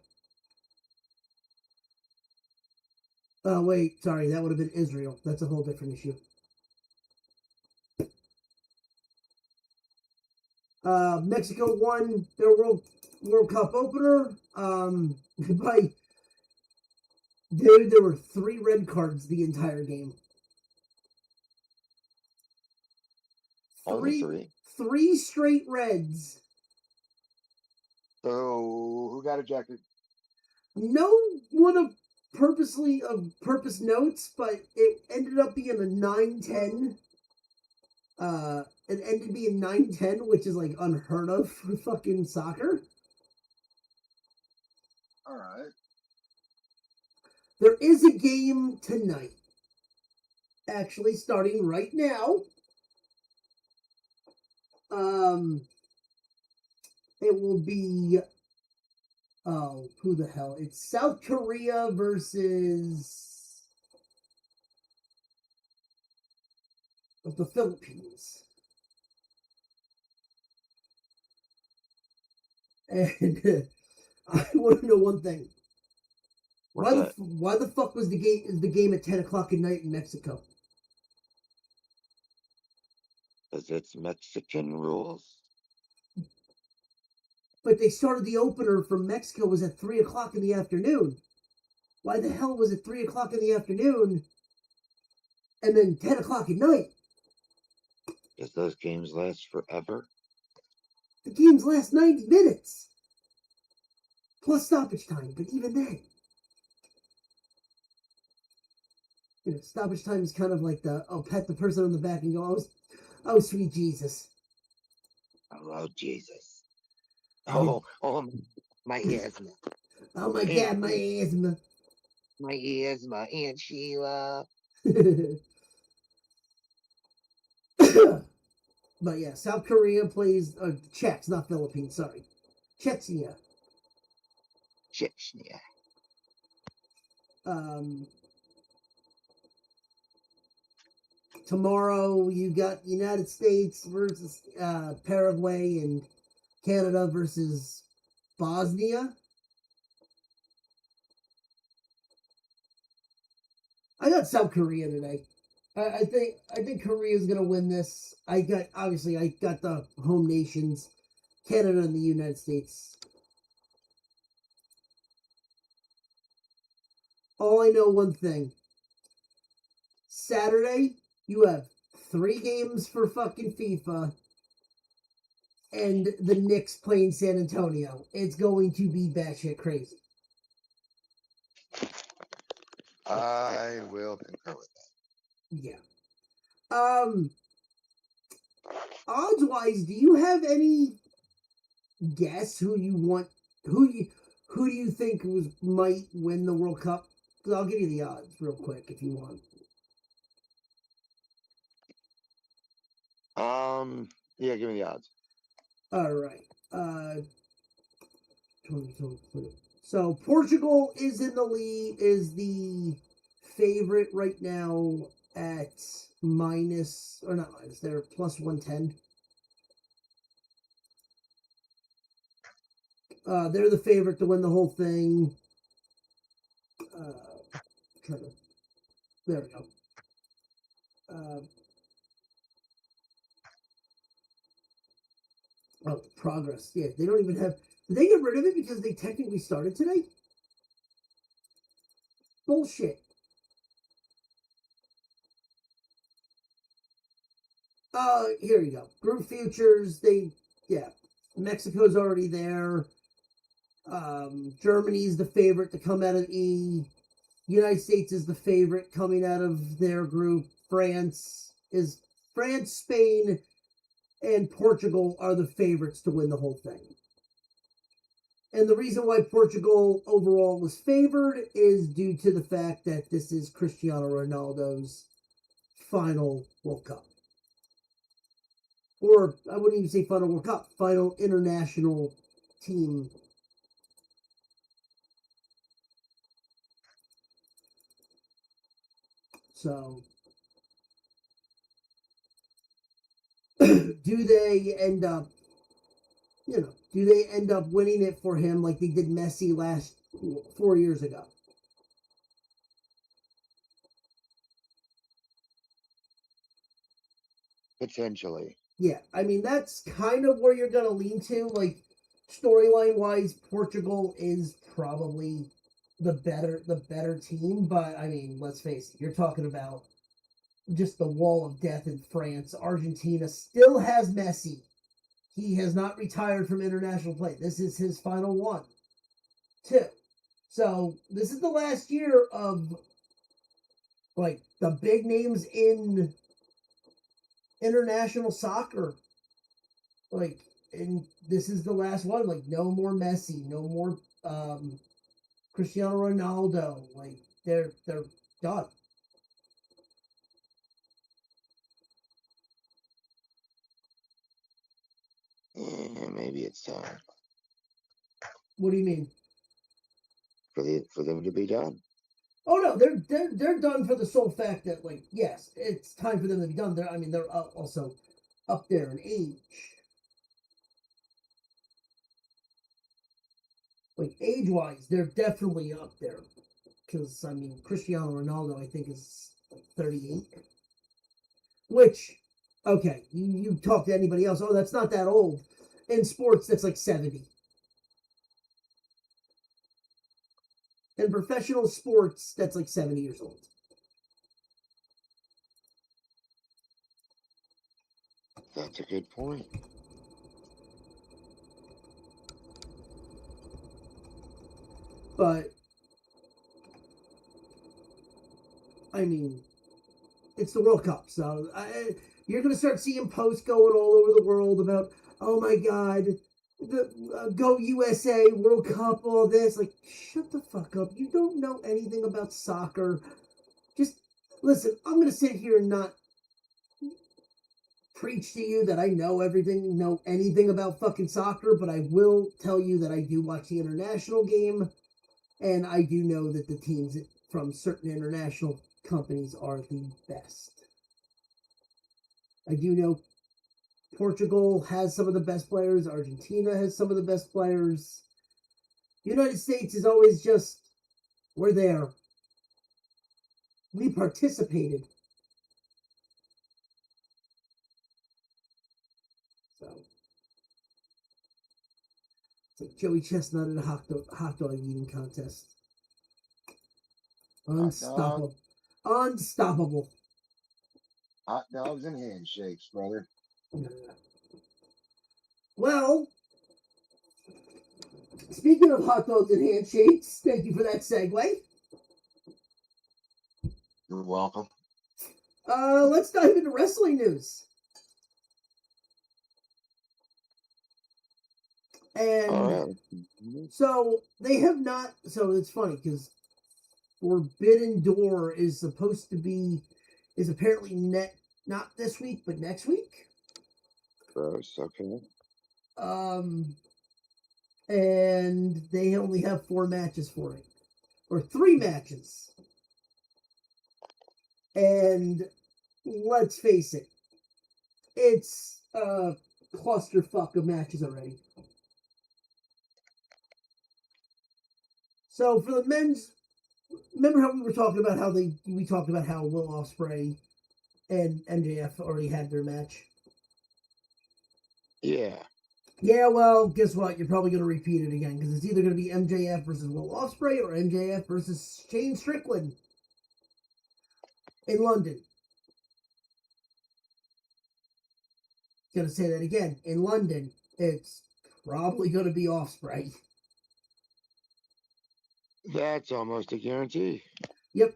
Oh, wait, sorry, that would have been Israel. That's a whole different issue. Mexico won their World Cup opener. There were 3 red cards the entire game. Three straight reds. So who got ejected? No one of purpose notes, but it ended up being a 9-10. It ended being 9-10, which is like unheard of for fucking soccer. All right. There is a game tonight. Actually, starting right now. It will be, who the hell? It's South Korea versus the Philippines. And I want to know one thing. Why the fuck was the game at 10 o'clock at night in Mexico? Because it's Mexican rules. But they started the opener from Mexico was at 3 o'clock in the afternoon. Why the hell was it 3 o'clock in the afternoon and then 10 o'clock at night? Because those games last forever. The games last 90 minutes. Plus stoppage time, but even then. You know, stoppage time is kind of like pet the person on the back and go, oh, sweet Jesus. Oh, Jesus. Oh, my asthma. Oh my God, my asthma. My asthma, Aunt Sheila. But yeah, South Korea plays Czechs, not Philippines. Sorry, Chechnya. Tomorrow you got United States versus Paraguay and Canada versus Bosnia. I got South Korea today. I think Korea's gonna win this. I got the home nations, Canada and the United States. All I know one thing. Saturday, you have 3 games for fucking FIFA and the Knicks playing San Antonio. It's going to be batshit crazy. I will concur with that. Yeah. Odds wise, do you have any guess who do you think might win the World Cup? Because I'll give you the odds real quick if you want. Yeah, give me the odds. All right. So Portugal is in the lead, is the favorite right now at they're plus 110. They're the favorite to win the whole thing. There we go. Progress. Yeah, they don't even have. Did they get rid of it because they technically started today? Bullshit. Here you go. Group futures. Mexico's already there. Germany's the favorite to come out of E. United States is the favorite coming out of their group. France, Spain, and Portugal are the favorites to win the whole thing. And the reason why Portugal overall was favored is due to the fact that this is Cristiano Ronaldo's final World Cup. Or, I wouldn't even say final World Cup, final international team. So, do they end up winning it for him like they did Messi 4 years ago? Potentially. Yeah, I mean, that's kind of where you're going to lean to. Like, storyline-wise, Portugal is probably the better team. But, I mean, let's face it. You're talking about just the wall of death in France. Argentina still has Messi. He has not retired from international play. This is his final one, too. So, this is the last year of, like, the big names in international soccer. Like, and this is the last one. Like, no more Messi, no more Cristiano Ronaldo. Like, they're done. Yeah, maybe it's time What do you mean? for them to be done. Oh no, they're done for the sole fact that, like, yes, it's time for them to be done. They're also up there in age. Like, age-wise, they're definitely up there. Because, I mean, Cristiano Ronaldo, I think, is like 38. Which, okay, you talk to anybody else, oh, that's not that old. In sports, that's like 70. In professional sports, that's like 70 years old. That's a good point. But, I mean, it's the World Cup, so you're going to start seeing posts going all over the world about, oh my God, the Go USA, World Cup, all this. Like, shut the fuck up. You don't know anything about soccer. Just, listen, I'm going to sit here and not preach to you that I know anything about fucking soccer, but I will tell you that I do watch the international game, and I do know that the teams from certain international companies are the best. I do know Portugal has some of the best players. Argentina has some of the best players. The United States is always just, we're there. We participated. So, it's like Joey Chestnut at a hot dog eating contest. Unstoppable. Unstoppable. Hot dogs and handshakes, brother. Well, speaking of hot dogs and handshakes, thank you for that segue. You're welcome. Let's dive into wrestling news. And All right. so they have not. So it's funny because Forbidden Door is apparently not this week, but next week. Gross. Okay. And they only have 4 matches for it, or 3 matches. And let's face it, it's a clusterfuck of matches already. So for the men's, remember how we talked about how Will Ospreay and MJF already had their match? Yeah. Yeah, well, guess what? You're probably going to repeat it again because it's either going to be MJF versus Will Ospreay or MJF versus Shane Strickland in London. Gonna say that again. In London, it's probably gonna be Ospreay. That's almost a guarantee. Yep.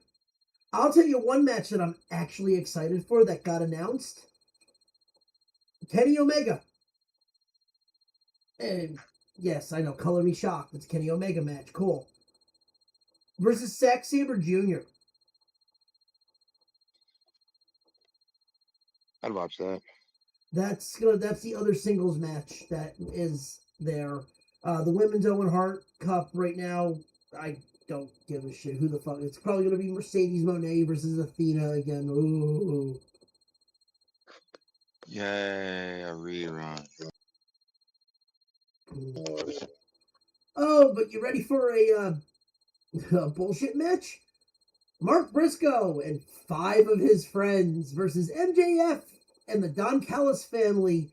I'll tell you one match that I'm actually excited for that got announced. Kenny Omega. And yes, I know, color me shocked. It's Kenny Omega match. Cool. Versus Zack Sabre Jr. I'd watch that. That's the other singles match that is there. The Women's Owen Hart Cup right now, I don't give a shit who the fuck. It's probably gonna be Mercedes Moné versus Athena again. Ooh. Yay, a rerun. Oh, but you ready for a bullshit match? Mark Briscoe and 5 of his friends versus MJF and the Don Callis family.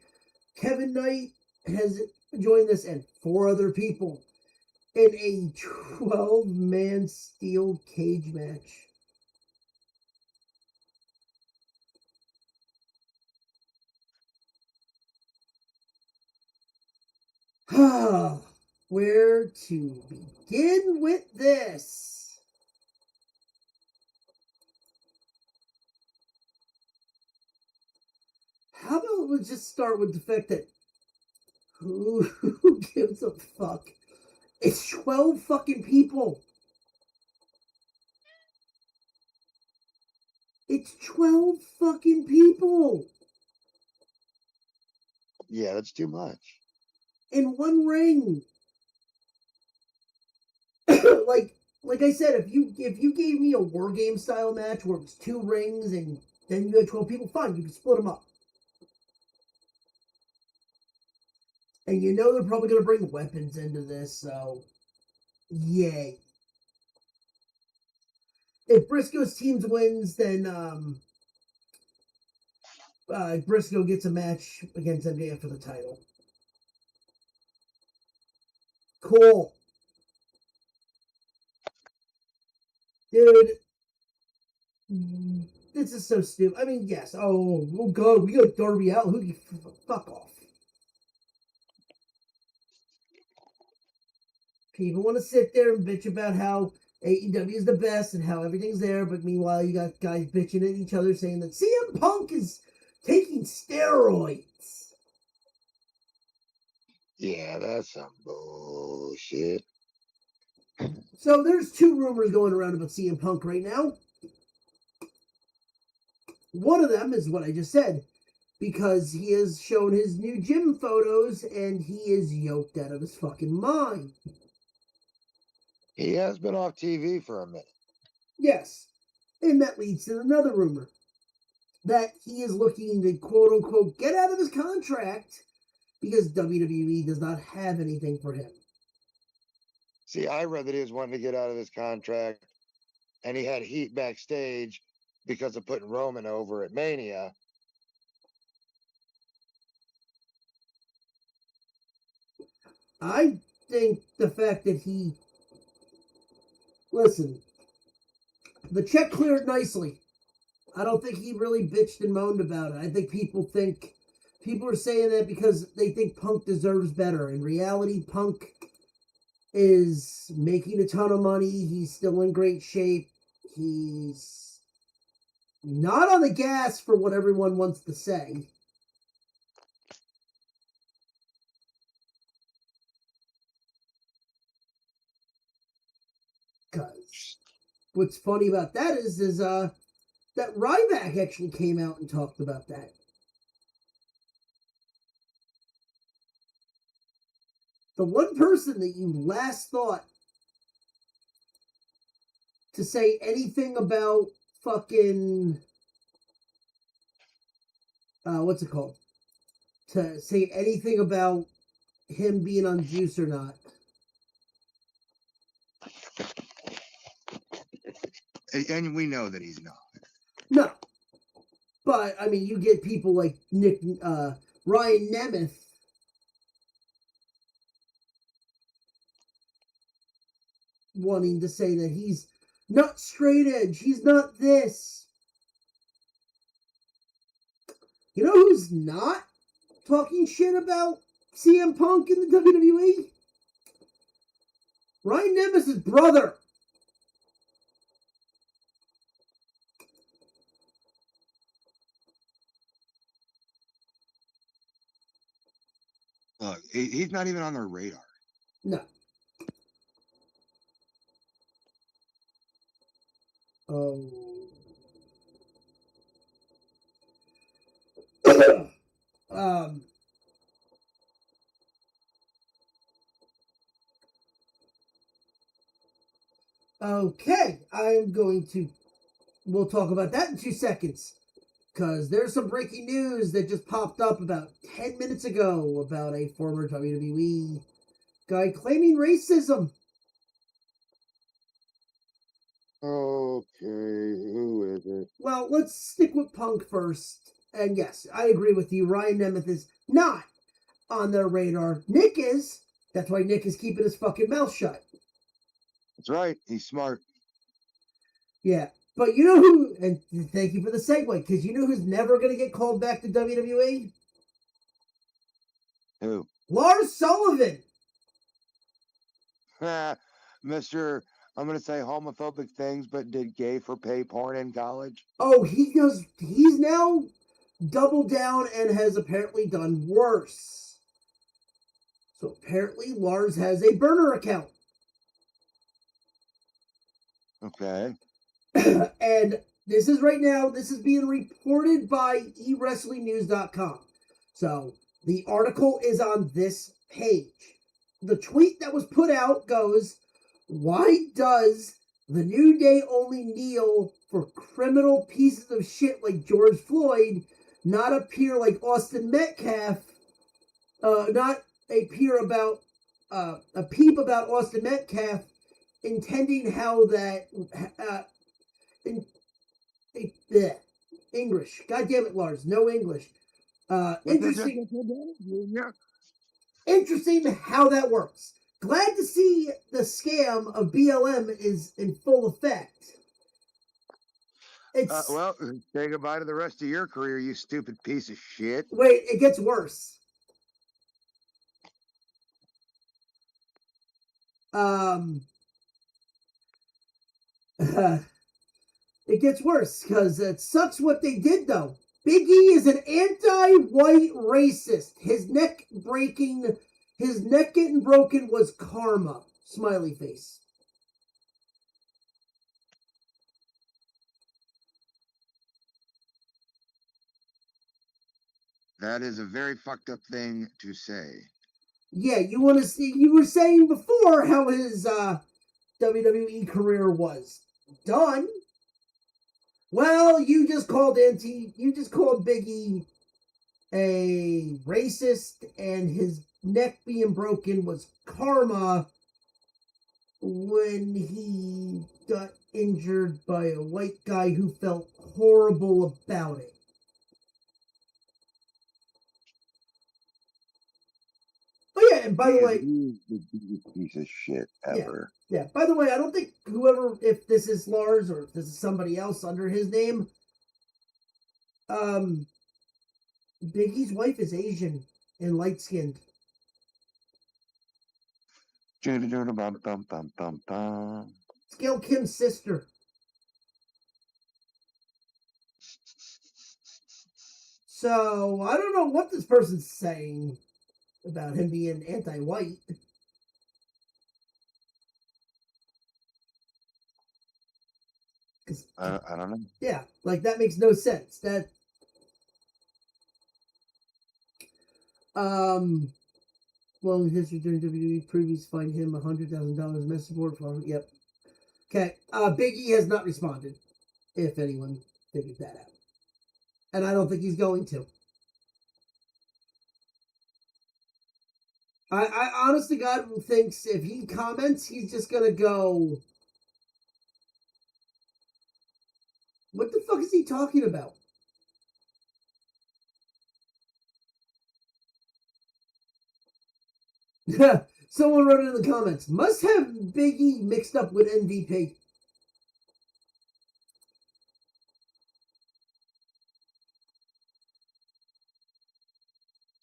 Kevin Knight has joined this and 4 other people in a 12-man steel cage match. Where to begin with this? How about we just start with the fact that who gives a fuck? It's 12 fucking people. It's 12 fucking people. Yeah, that's too much. In one ring. like I said, if you gave me a war game style match where it's 2 rings and then you had 12 people, fine, you can split them up. And you know they're probably gonna bring weapons into this, so yay. If Briscoe's team wins, then Briscoe gets a match against MJF for the title. Cool. Dude, this is so stupid. I mean, yes. Oh God, we got Darby out. Who? Fuck off. People want to sit there and bitch about how AEW is the best and how everything's there, but meanwhile you got guys bitching at each other saying that CM Punk is taking steroids. Yeah, that's some bullshit. So there's 2 rumors going around about CM Punk right now. One of them is what I just said, because he has shown his new gym photos and he is yoked out of his fucking mind. He has been off TV for a minute. Yes. And that leads to another rumor that he is looking to quote unquote get out of his contract because WWE does not have anything for him. See, I read that he was wanting to get out of his contract and he had heat backstage because of putting Roman over at Mania. I think the fact that listen, the check cleared nicely. I don't think he really bitched and moaned about it. I think people are saying that because they think Punk deserves better. In reality, Punk is making a ton of money. He's still in great shape. He's not on the gas for what everyone wants to say. Because what's funny about that is that Ryback actually came out and talked about that. The one person that you last thought to say anything about fucking what's it called? To say anything about him being on juice or not. And we know that he's not. No. But I mean you get people like Ryan Nemeth wanting to say that he's not straight edge, he's not this. You know who's not talking shit about CM Punk in the WWE? Ryan Nemeth's brother. Look, he's not even on their radar. No. Oh. Okay, we'll talk about that in 2 seconds. Because there's some breaking news that just popped up about 10 minutes ago about a former WWE guy claiming racism. Okay, who is it? Well, let's stick with Punk first. And yes, I agree with you. Ryan Nemeth is not on their radar. Nick is. That's why Nick is keeping his fucking mouth shut. That's right. He's smart. Yeah. But you know who, and thank you for the segue, because you know who's never going to get called back to WWE? Who? Lars Sullivan. Mr. I'm going to say homophobic things, but did gay for pay porn in college? Oh, he's now doubled down and has apparently done worse. So apparently Lars has a burner account. Okay. And this is being reported by eWrestlingNews.com. So the article is on this page. The tweet that was put out goes, "Why does the New Day only kneel for criminal pieces of shit like George Floyd, not appear like Austin Metcalf, not a peep about Austin Metcalf, intending how that English. God damn it, Lars. No English. Interesting how that works. Glad to see the scam of BLM is in full effect. Well, say goodbye to the rest of your career, you stupid piece of shit. Wait, it gets worse. It gets worse because it sucks what they did though. Big E is an anti-white racist. His neck getting broken was karma. Smiley face. That is a very fucked up thing to say. Yeah, you were saying before how his WWE career was done. Well, you just called Big E a racist, and his neck being broken was karma when he got injured by a white guy who felt horrible about it. Oh yeah, and by the way, he's the biggest piece of shit ever. Yeah. By the way, I don't think if this is Lars or if this is somebody else under his name, Big E's wife is Asian and light skinned. It's Gail Kim's sister. So I don't know what this person's saying about him being anti-white. I don't know. Yeah, like that makes no sense. Well, in history during WWE, previous find him $100,000 mess support for. Yep. Okay. Big E has not responded. If anyone figured that out, and I don't think he's going to. I honest to God thinks if he comments, he's just gonna go, what the fuck is he talking about? Someone wrote it in the comments, must have Big E mixed up with MVP.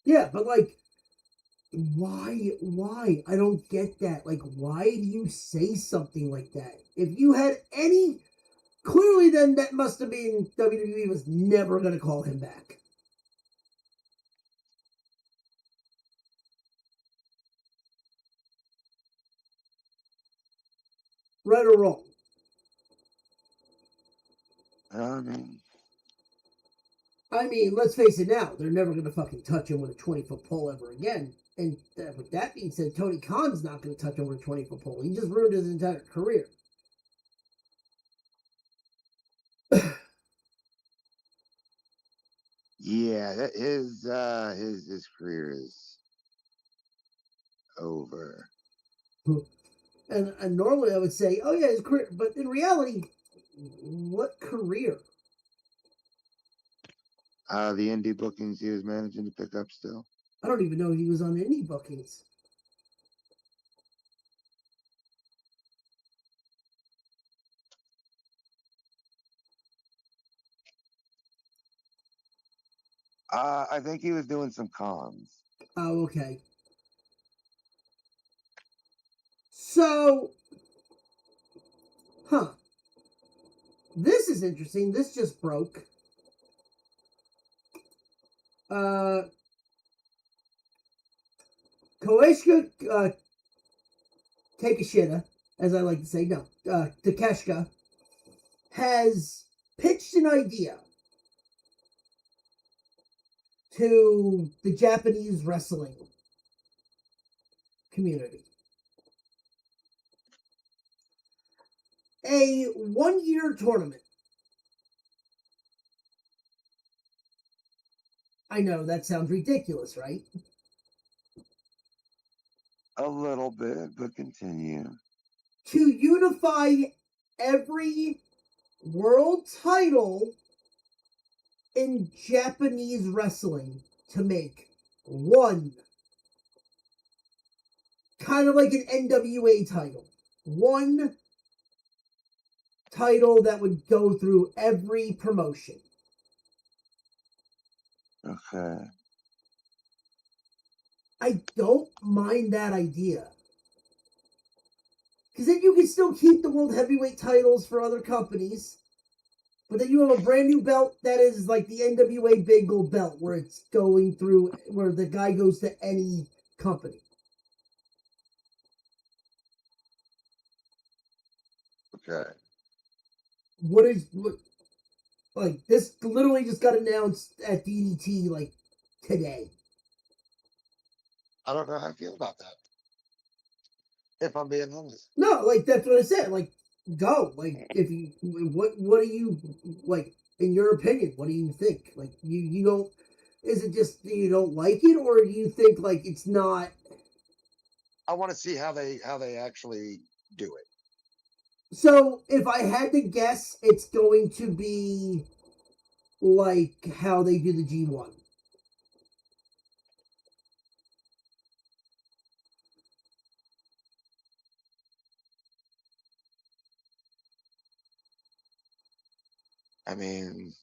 Yeah, but like, why? I don't get that. Like, why do you say something like that? If you had any, clearly then that must have been WWE was never going to call him back. Right or wrong? I mean, let's face it now. They're never going to fucking touch him with a 20-foot pole ever again. And with that being said, Tony Khan's not going to touch him with a 20-foot pole. He just ruined his entire career. Yeah, that his career is over. And normally I would say, oh yeah, his career. But in reality, what career? The indie bookings he was managing to pick up still. I don't even know if he was on any bookings. I think he was doing some cons. Oh, okay. So, this is interesting. This just broke. Koeshika Takeshita, as I like to say, no, Takeshka, has pitched an idea to the Japanese wrestling community. A 1-year tournament. I know that sounds ridiculous, right? A little bit, but continue. To unify every world title in Japanese wrestling to make one, kind of like an NWA title, one title that would go through every promotion. Okay. I don't mind that idea. Because then you can still keep the world heavyweight titles for other companies, but then you have a brand new belt that is like the NWA Big Gold belt, where it's going through, where the guy goes to any company. Okay. Like, this literally just got announced at DDT, like, today. I don't know how I feel about that. If I'm being honest. No, like, that's what I said. Like, go. Like, if you, what do you, like, in your opinion, what do you think? Like, you don't, is it just that you don't like it, or do you think, like, it's not? I want to see how they actually do it. So, if I had to guess, it's going to be like how they do the G1. I mean,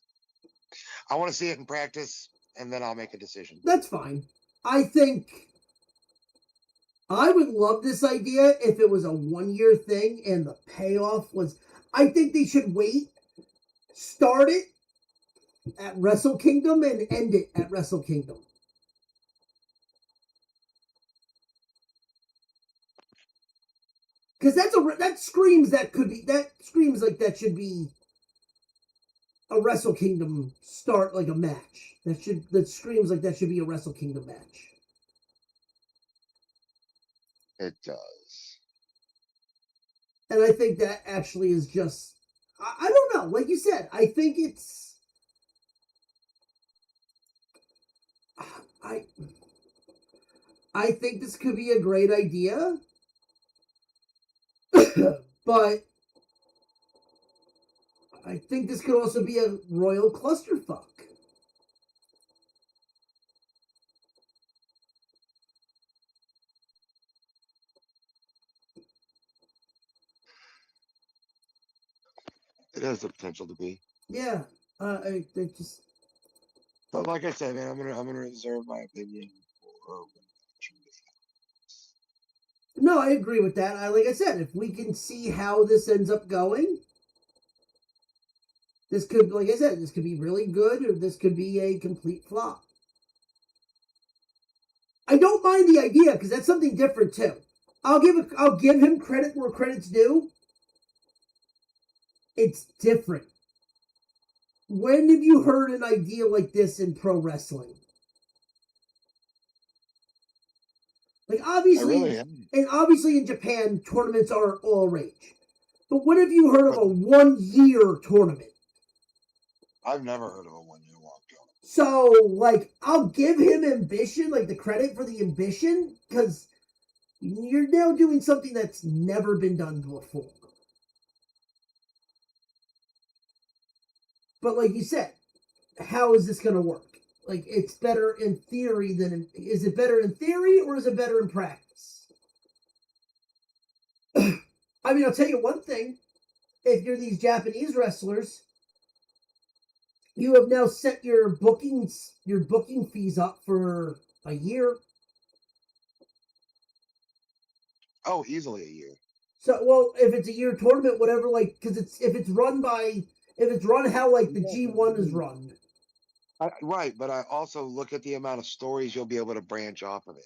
I want to see it in practice, and then I'll make a decision. That's fine. I think I would love this idea if it was a 1-year thing and the payoff was. I think they should wait, start it at Wrestle Kingdom and end it at Wrestle Kingdom. Because that screams like that should be a Wrestle Kingdom start, like a match. That screams like that should be a Wrestle Kingdom match. It does. And I think that actually is just, I don't know. Like you said, I think it's, I think this could be a great idea, but I think this could also be a royal clusterfuck. It has the potential to be. Yeah, I just, But like I said, man, I'm gonna reserve my opinion for when No, I agree with that. Like I said, if we can see how this ends up going, this could, like I said, this could be really good, or this could be a complete flop. I don't mind the idea because that's something different too. I'll give him credit where credit's due. It's different. When have you heard an idea like this in pro wrestling? Like obviously, and obviously in Japan, tournaments are all rage. But when have you heard of a 1 year tournament? I've never heard of a 1 year long tournament. So, like, I'll give him ambition, like the credit for the ambition, because you're now doing something that's never been done before. But like you said, how is this going to work? Like, it's better in theory than is it better in theory or is it better in practice? I mean, I'll tell you one thing. If you're these Japanese wrestlers, you have now set your booking fees up for a year. Oh, easily a year. So, well, if it's a year tournament, whatever, like, because if it's run how like the G1 is run. Right, but I also look at the amount of stories you'll be able to branch off of it.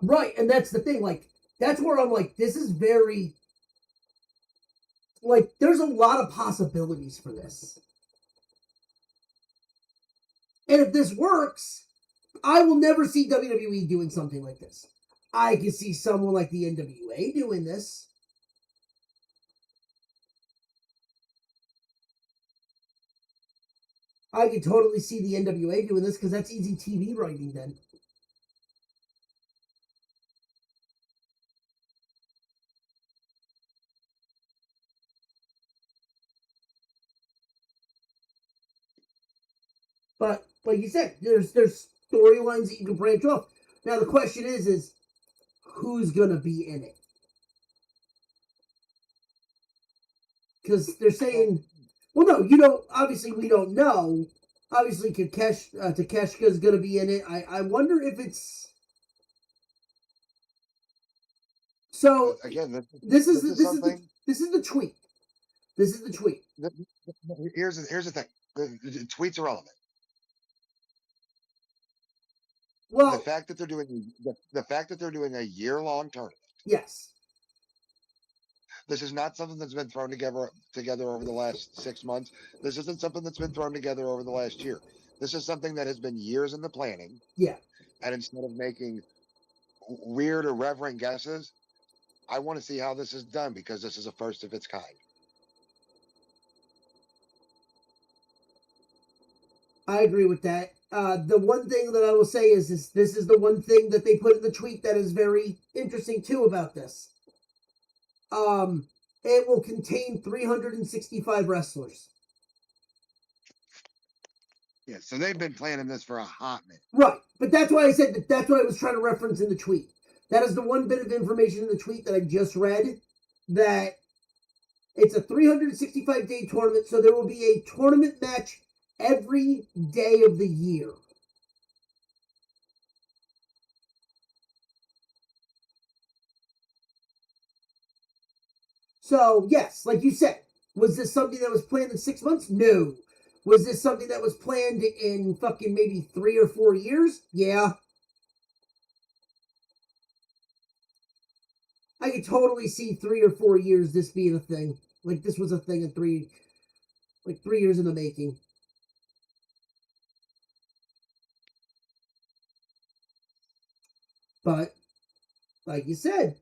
Right, and that's the thing. Like, that's where I'm like, this is very, like, there's a lot of possibilities for this. And if this works, I will never see WWE doing something like this. I can see someone like the NWA doing this. I could totally see the NWA doing this because that's easy TV writing then. But like you said, there's storylines that you can branch off. Now the question is who's gonna be in it? Because they're saying, well, no, you don't. Obviously, we don't know. Obviously, Takeshita is gonna be in it. I wonder if it's. So again, this is the tweet. This is the tweet. Here's the thing. The tweet's irrelevant. Well, the fact that they're doing a year-long tournament. Yes. This is not something that's been thrown together over the last 6 months. This isn't something that's been thrown together over the last year. This is something that has been years in the planning. Yeah. And instead of making weird, irreverent guesses, I want to see how this is done because this is a first of its kind. I agree with that. The one thing that I will say is this is the one thing that they put in the tweet that is very interesting too about this. It will contain 365 wrestlers. Yeah, so they've been planning this for a hot minute. Right, but that's why I said that's what I was trying to reference in the tweet. That is the one bit of information in the tweet that I just read, that it's a 365-day tournament, so there will be a tournament match every day of the year. So, yes, like you said, was this something that was planned in 6 months? No. Was this something that was planned in fucking maybe 3 or 4 years? Yeah. I could totally see 3 or 4 years this being a thing. Like, this was a thing in 3 years in the making. But, like you said,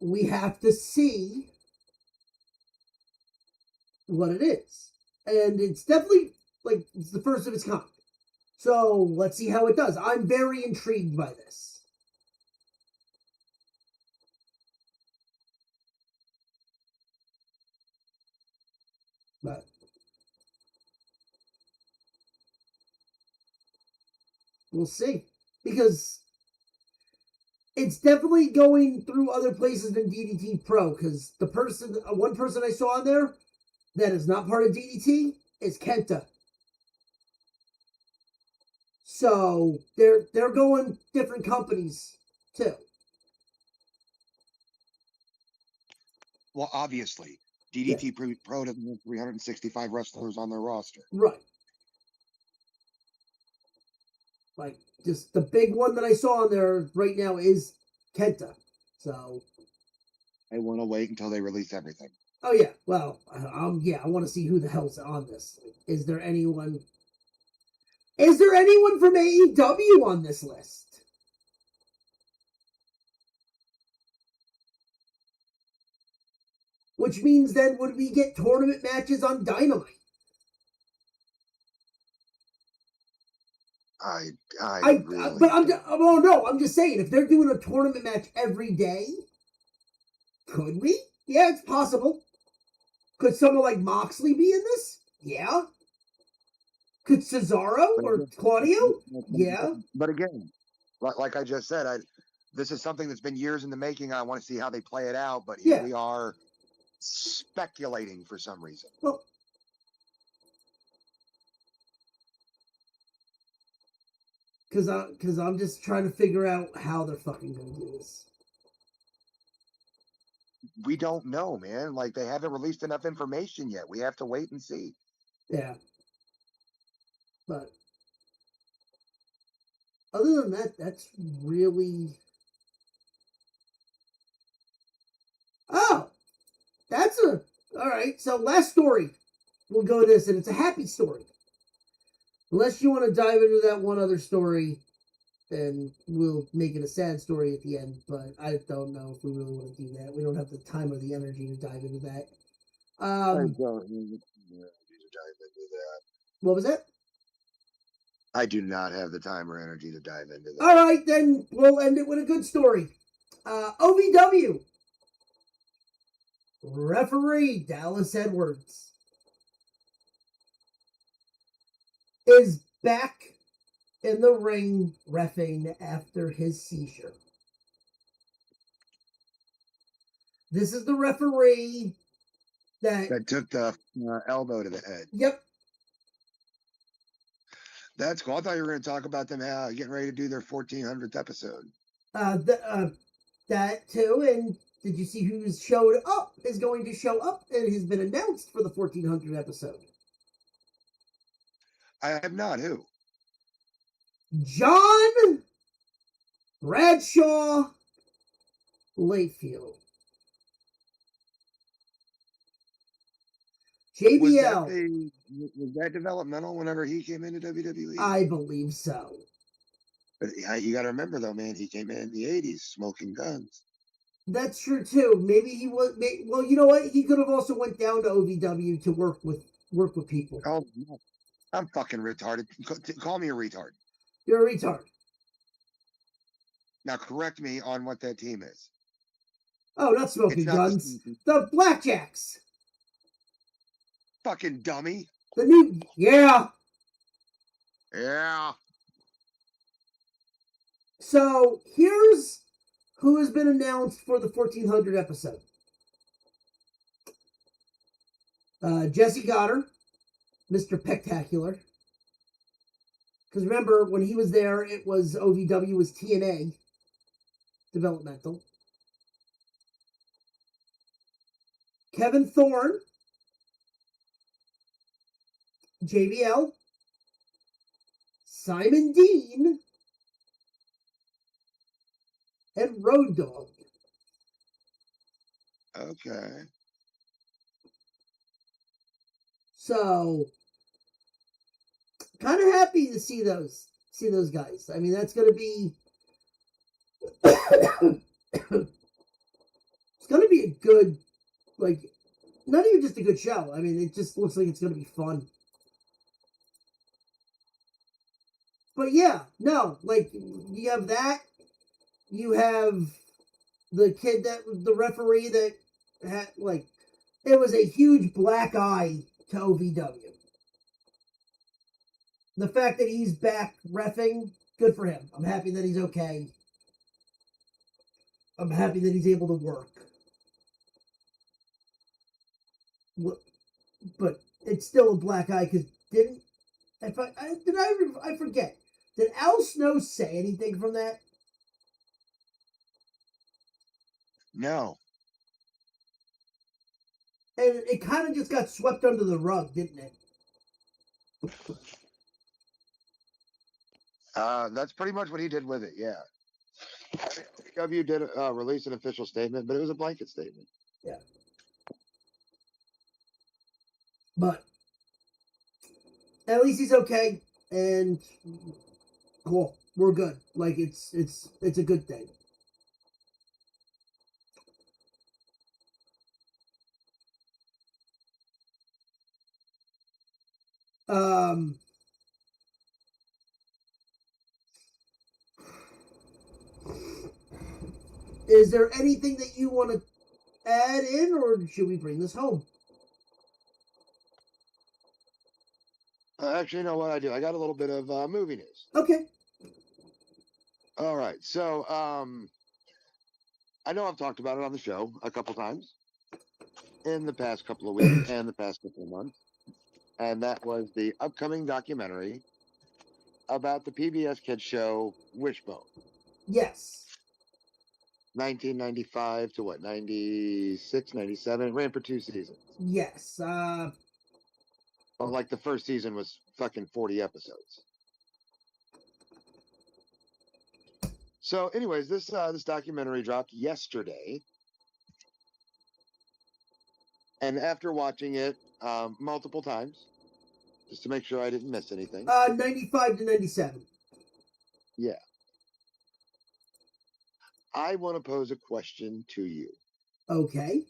we have to see what it is. And it's definitely, like, it's the first of its kind. So, let's see how it does. I'm very intrigued by this. But we'll see. Because it's definitely going through other places than DDT Pro. Because one person I saw on there that is not part of DDT is Kenta. So they're going different companies too. Well, obviously, DDT Pro doesn't have 365 wrestlers on their roster. Right. Like, just the big one that I saw on there right now is Kenta. So, I want to wait until they release everything. oh yeah, well, I want to see who the hell's on this. Is there anyone from AEW on this list? Which means then would we get tournament matches on Dynamite? I'm just saying, if they're doing a tournament match every day, could we? Yeah, it's possible. Could someone like Moxley be in this? Yeah. Could Cesaro or Claudio? Yeah. But again, like I just said, this is something that's been years in the making. I want to see how they play it out, but here we are speculating for some reason. Well, because I'm just trying to figure out how they're fucking going to do this. We don't know, man. Like, they haven't released enough information yet. We have to wait and see. Yeah. But other than that, that's really... Oh! That's a... Alright, so last story. We'll go to this, and it's a happy story. Unless you want to dive into that one other story, then we'll make it a sad story at the end. But I don't know if we really want to do that. We don't have the time or the energy to dive into that. I don't have the energy to dive into that. What was that? I do not have the time or energy to dive into that. All right, then we'll end it with a good story. OVW. Referee Dallas Edwards is back in the ring reffing after his seizure. This is the referee that took the elbow to the head. Yep. That's cool. I thought you were going to talk about them getting ready to do their 1400th episode. That too, and did you see who's showed up? Is going to show up and has been announced for the 1400th episode. I have not. Who? John Bradshaw Layfield. JBL. Was that developmental whenever he came into WWE? I believe so. But you got to remember, though, man, he came in the 80s smoking guns. That's true, too. Maybe he was... Well, you know what? He could have also went down to OVW to work with people. Oh, no. I'm fucking retarded. Call me a retard. You're a retard. Now, correct me on what that team is. Oh, not Smoking Guns. The Blackjacks. Fucking dummy. The new... Yeah. Yeah. So, here's who has been announced for the 1400 episode. Jesse Goddard, Mr. Pectacular. Because remember, when he was there, it was OVW was TNA developmental. Kevin Thorne, JBL, Simon Dean, and Road Dogg. Okay. So, kind of happy to see those guys. I mean, that's going to be it's going to be a good, like, not even just a good show. I mean, it just looks like it's going to be fun. But yeah, no, like, you have that. You have the kid the referee that had, like, it was a huge black eye to OVW. The fact that he's back reffing, good for him. I'm happy that he's okay. I'm happy that he's able to work. But it's still a black eye because I forget. Did Al Snow say anything from that? No. And it kind of just got swept under the rug, didn't it? That's pretty much what he did with it. Yeah. W did release an official statement, but it was a blanket statement. Yeah. But at least he's okay, and cool. We're good. Like it's a good thing. Is there anything that you want to add in, or should we bring this home? Actually, you know what I do? I got a little bit of movie news. Okay. All right. So, I know I've talked about it on the show a couple times in the past couple of weeks and the past couple of months. And that was the upcoming documentary about the PBS Kids show Wishbone. Yes. 1995 to what? 96, 97. It ran for 2 seasons. Yes. Well, like the first season was fucking 40 episodes. So, anyways, this documentary dropped yesterday, and after watching it multiple times, just to make sure I didn't miss anything. 95 to 97. Yeah. I want to pose a question to you. Okay.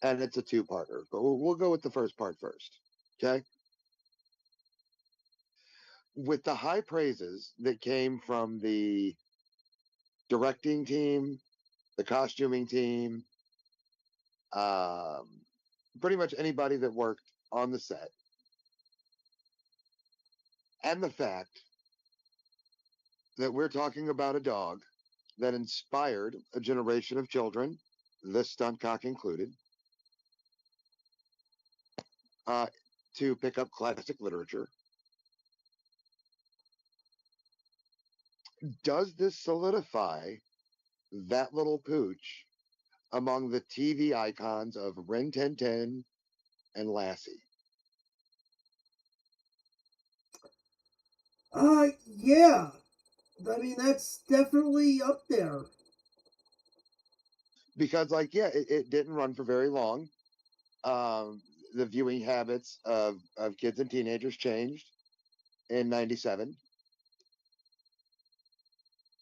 And it's a two-parter, but we'll go with the first part first. Okay? With the high praises that came from the directing team, the costuming team, pretty much anybody that worked on the set, and the fact that we're talking about a dog that inspired a generation of children, this stunt cock included, to pick up classic literature. Does this solidify that little pooch among the TV icons of Ren 1010 and Lassie? Yeah. I mean, that's definitely up there. Because, like, yeah, it didn't run for very long. The viewing habits of kids and teenagers changed in 97.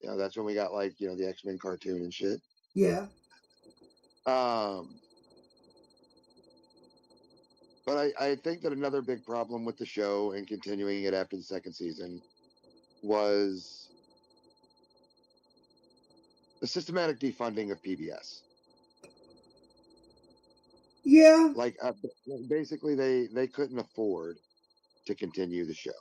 You know, that's when we got, like, you know, the X-Men cartoon and shit. Yeah. But I think that another big problem with the show and continuing it after the second season was the systematic defunding of PBS. Yeah. Like, basically, they couldn't afford to continue the show.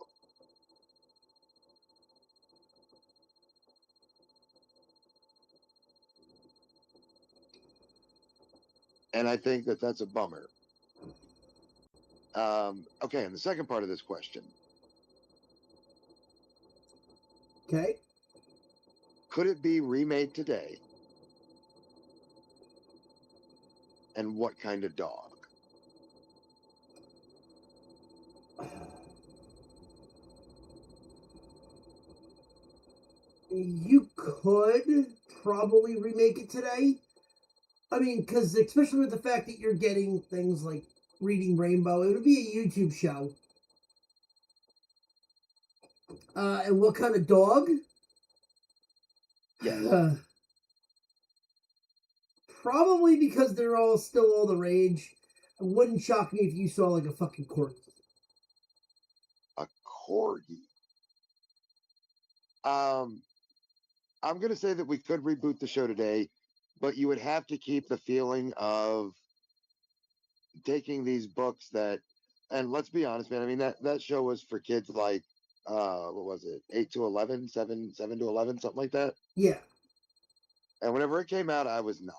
And I think that that's a bummer. Okay, and the second part of this question. Okay. Could it be remade today? And what kind of dog? You could probably remake it today. I mean, because especially with the fact that you're getting things like Reading Rainbow, it would be a YouTube show. And what kind of dog? Yeah. Probably because they're all still all the rage. It wouldn't shock me if you saw like a fucking corgi. A corgi. I'm gonna say that we could reboot the show today, but you would have to keep the feeling of taking these books that, and let's be honest, man. I mean that show was for kids like, what was it, 8 to 11, 7 to 11, something like that. Yeah. And whenever it came out, I was not.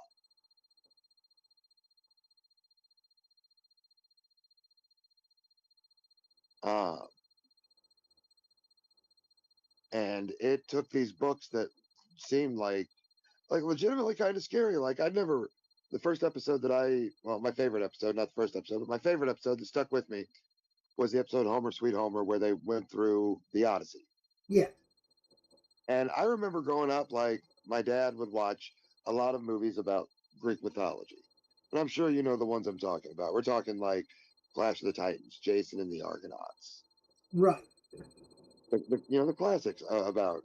And it took these books that seemed like legitimately kind of scary. Like I'd never the first episode that my favorite episode, not the first episode, but my favorite episode that stuck with me was the episode Homer Sweet Homer where they went through the Odyssey. Yeah. And I remember growing up, like my dad would watch a lot of movies about Greek mythology. And I'm sure you know the ones I'm talking about. We're talking like Clash of the Titans, Jason and the Argonauts. Right. The classics about,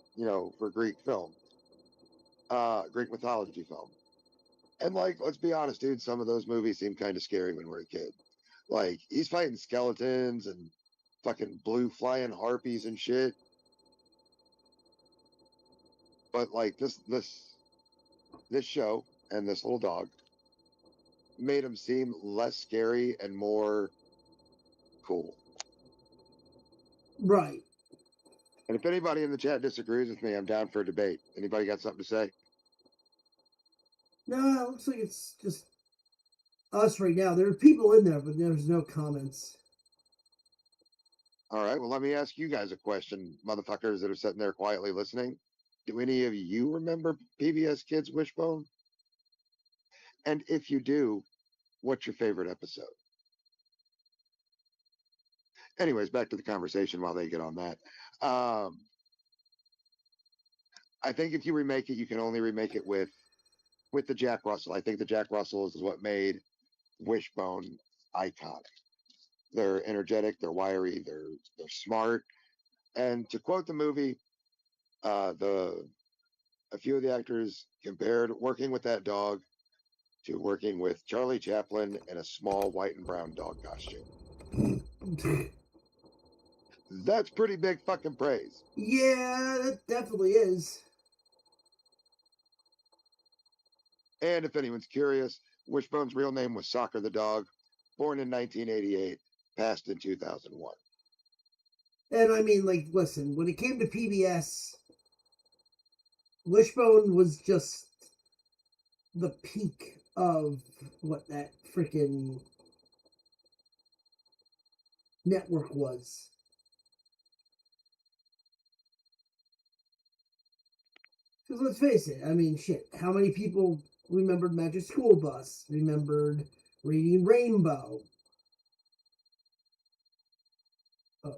for Greek film, Greek mythology film. And like, let's be honest, dude, some of those movies seem kind of scary when we're a kid. Like, he's fighting skeletons and fucking blue flying harpies and shit. But like this show and this little dog made him seem less scary and more cool. Right. And if anybody in the chat disagrees with me, I'm down for a debate. Anybody got something to say? No, it looks like it's just us right now. There are people in there, but there's no comments. All right, well, let me ask you guys a question, motherfuckers that are sitting there quietly listening. Do any of you remember PBS Kids Wishbone? And if you do, what's your favorite episode? Anyways, back to the conversation while they get on that. I think if you remake it, you can only remake it with the Jack Russell. I think the Jack Russell is what made Wishbone iconic. They're energetic, they're wiry, they're smart. And to quote the movie, a few of the actors compared working with that dog to working with Charlie Chaplin in a small white and brown dog costume. That's pretty big fucking praise. Yeah, that definitely is. And if anyone's curious, Wishbone's real name was Soccer the dog, born in 1988, passed in 2001. And I mean, like, listen, when it came to PBS, Wishbone was just the peak of what that freaking network was. Because let's face it, I mean, shit, how many people remembered Magic School Bus, remembered Reading Rainbow?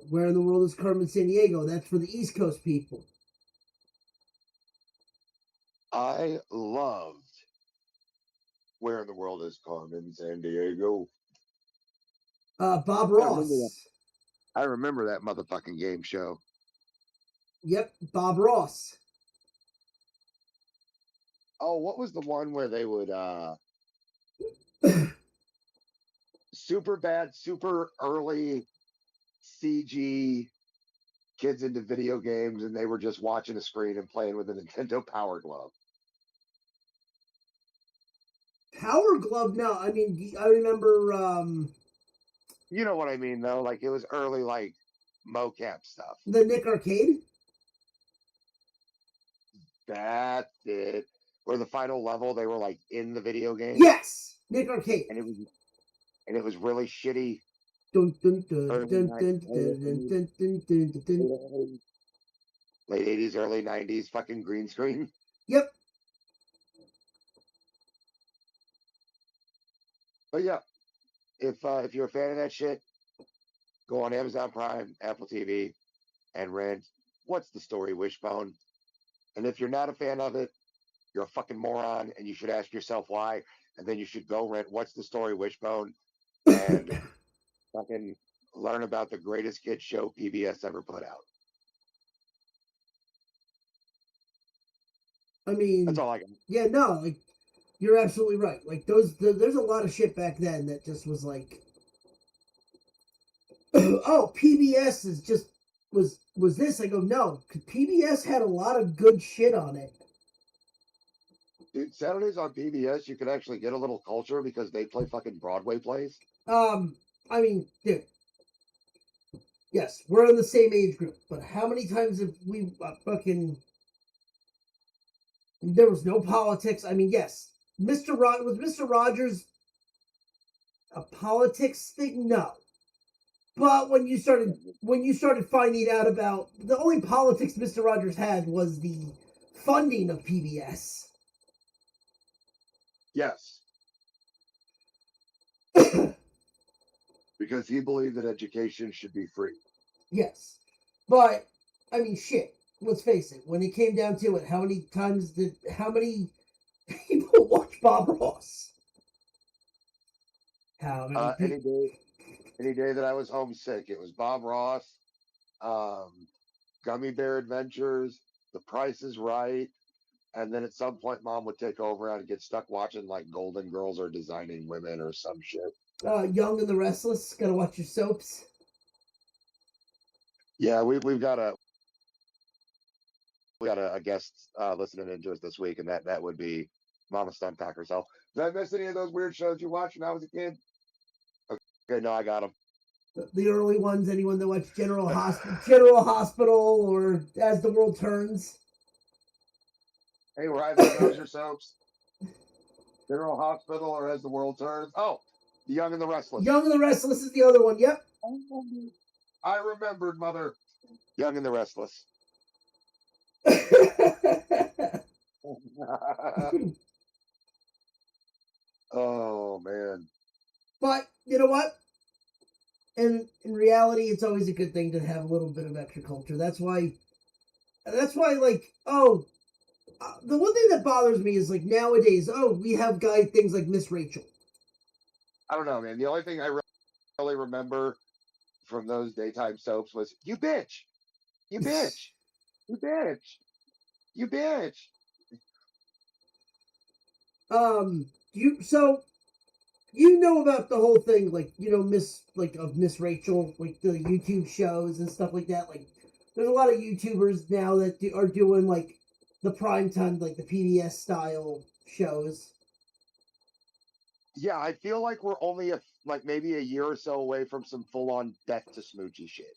Where in the world is Carmen Sandiego? That's for the East Coast people. I loved Where in the World is Carmen Sandiego? Bob Ross. I remember that motherfucking game show. Yep, Bob Ross. Oh, what was the one where they would super bad, super early CG kids into video games, and they were just watching a screen and playing with a Nintendo Power Glove. Power Glove? No, I mean, I remember. You know what I mean, though? Like, it was early, like, mocap stuff. The Nick Arcade? That's it. Where the final level, they were, like, in the video game. Yes! Nick Arcade. And it was really shitty. Dun, dun, dun, dun, dun, dun, dun, dun, dun, dun, dun. Late 80s, early 90s, fucking green screen. Yep. But yeah, if you're a fan of that shit, go on Amazon Prime, Apple TV, and rent What's the Story, Wishbone. And if you're not a fan of it, you're a fucking moron, and you should ask yourself why, and then you should go rent What's the Story, Wishbone, and fucking learn about the greatest kid show PBS ever put out. I mean, that's all I got. Yeah, no, like, you're absolutely right. Like, there's a lot of shit back then that just was like, oh, PBS is just was this? I go, no, PBS had a lot of good shit on it. Dude, Saturdays on PBS, you could actually get a little culture because they play fucking Broadway plays. I mean, dude. Yes, we're in the same age group, but how many times have we fucking... There was no politics. I mean, yes. Was Mr. Rogers a politics thing? No. But when you started finding out about the only politics Mr. Rogers had was the funding of PBS. Yes. Because he believed that education should be free. Yes. But I mean shit, let's face it, when it came down to it, how many people watch Bob Ross? How many people? Any day that I was homesick, it was Bob Ross, Gummy Bear Adventures, The Price is Right, and then at some point, Mom would take over and I'd get stuck watching like Golden Girls or Designing Women or some shit. Young and the Restless, gotta watch your soaps. Yeah, we've got a guest listening into us this week, and that would be Mama Stuntcock herself. Did I miss any of those weird shows you watched when I was a kid? Okay, no, I got them. The early ones, anyone that watched General Hospital or As the World Turns. Hey, were either of those your soaps? General Hospital or As the World Turns? Oh, The Young and the Restless. Young and the Restless is the other one, yep. I remembered, Mother. Young and the Restless. Oh, man. But, you know what? And in reality, it's always a good thing to have a little bit of extra culture. That's why, like, the one thing that bothers me is, like, nowadays, we have things like Miss Rachel. I don't know, man. The only thing I really remember from those daytime soaps was, you bitch, you bitch, you bitch, you bitch. You know about the whole thing, like, Miss Rachel, like the YouTube shows and stuff like that. Like, there's a lot of YouTubers now that are doing like the primetime, like the PBS style shows. Yeah, I feel like we're only maybe a year or so away from some full on death to Smoochie shit.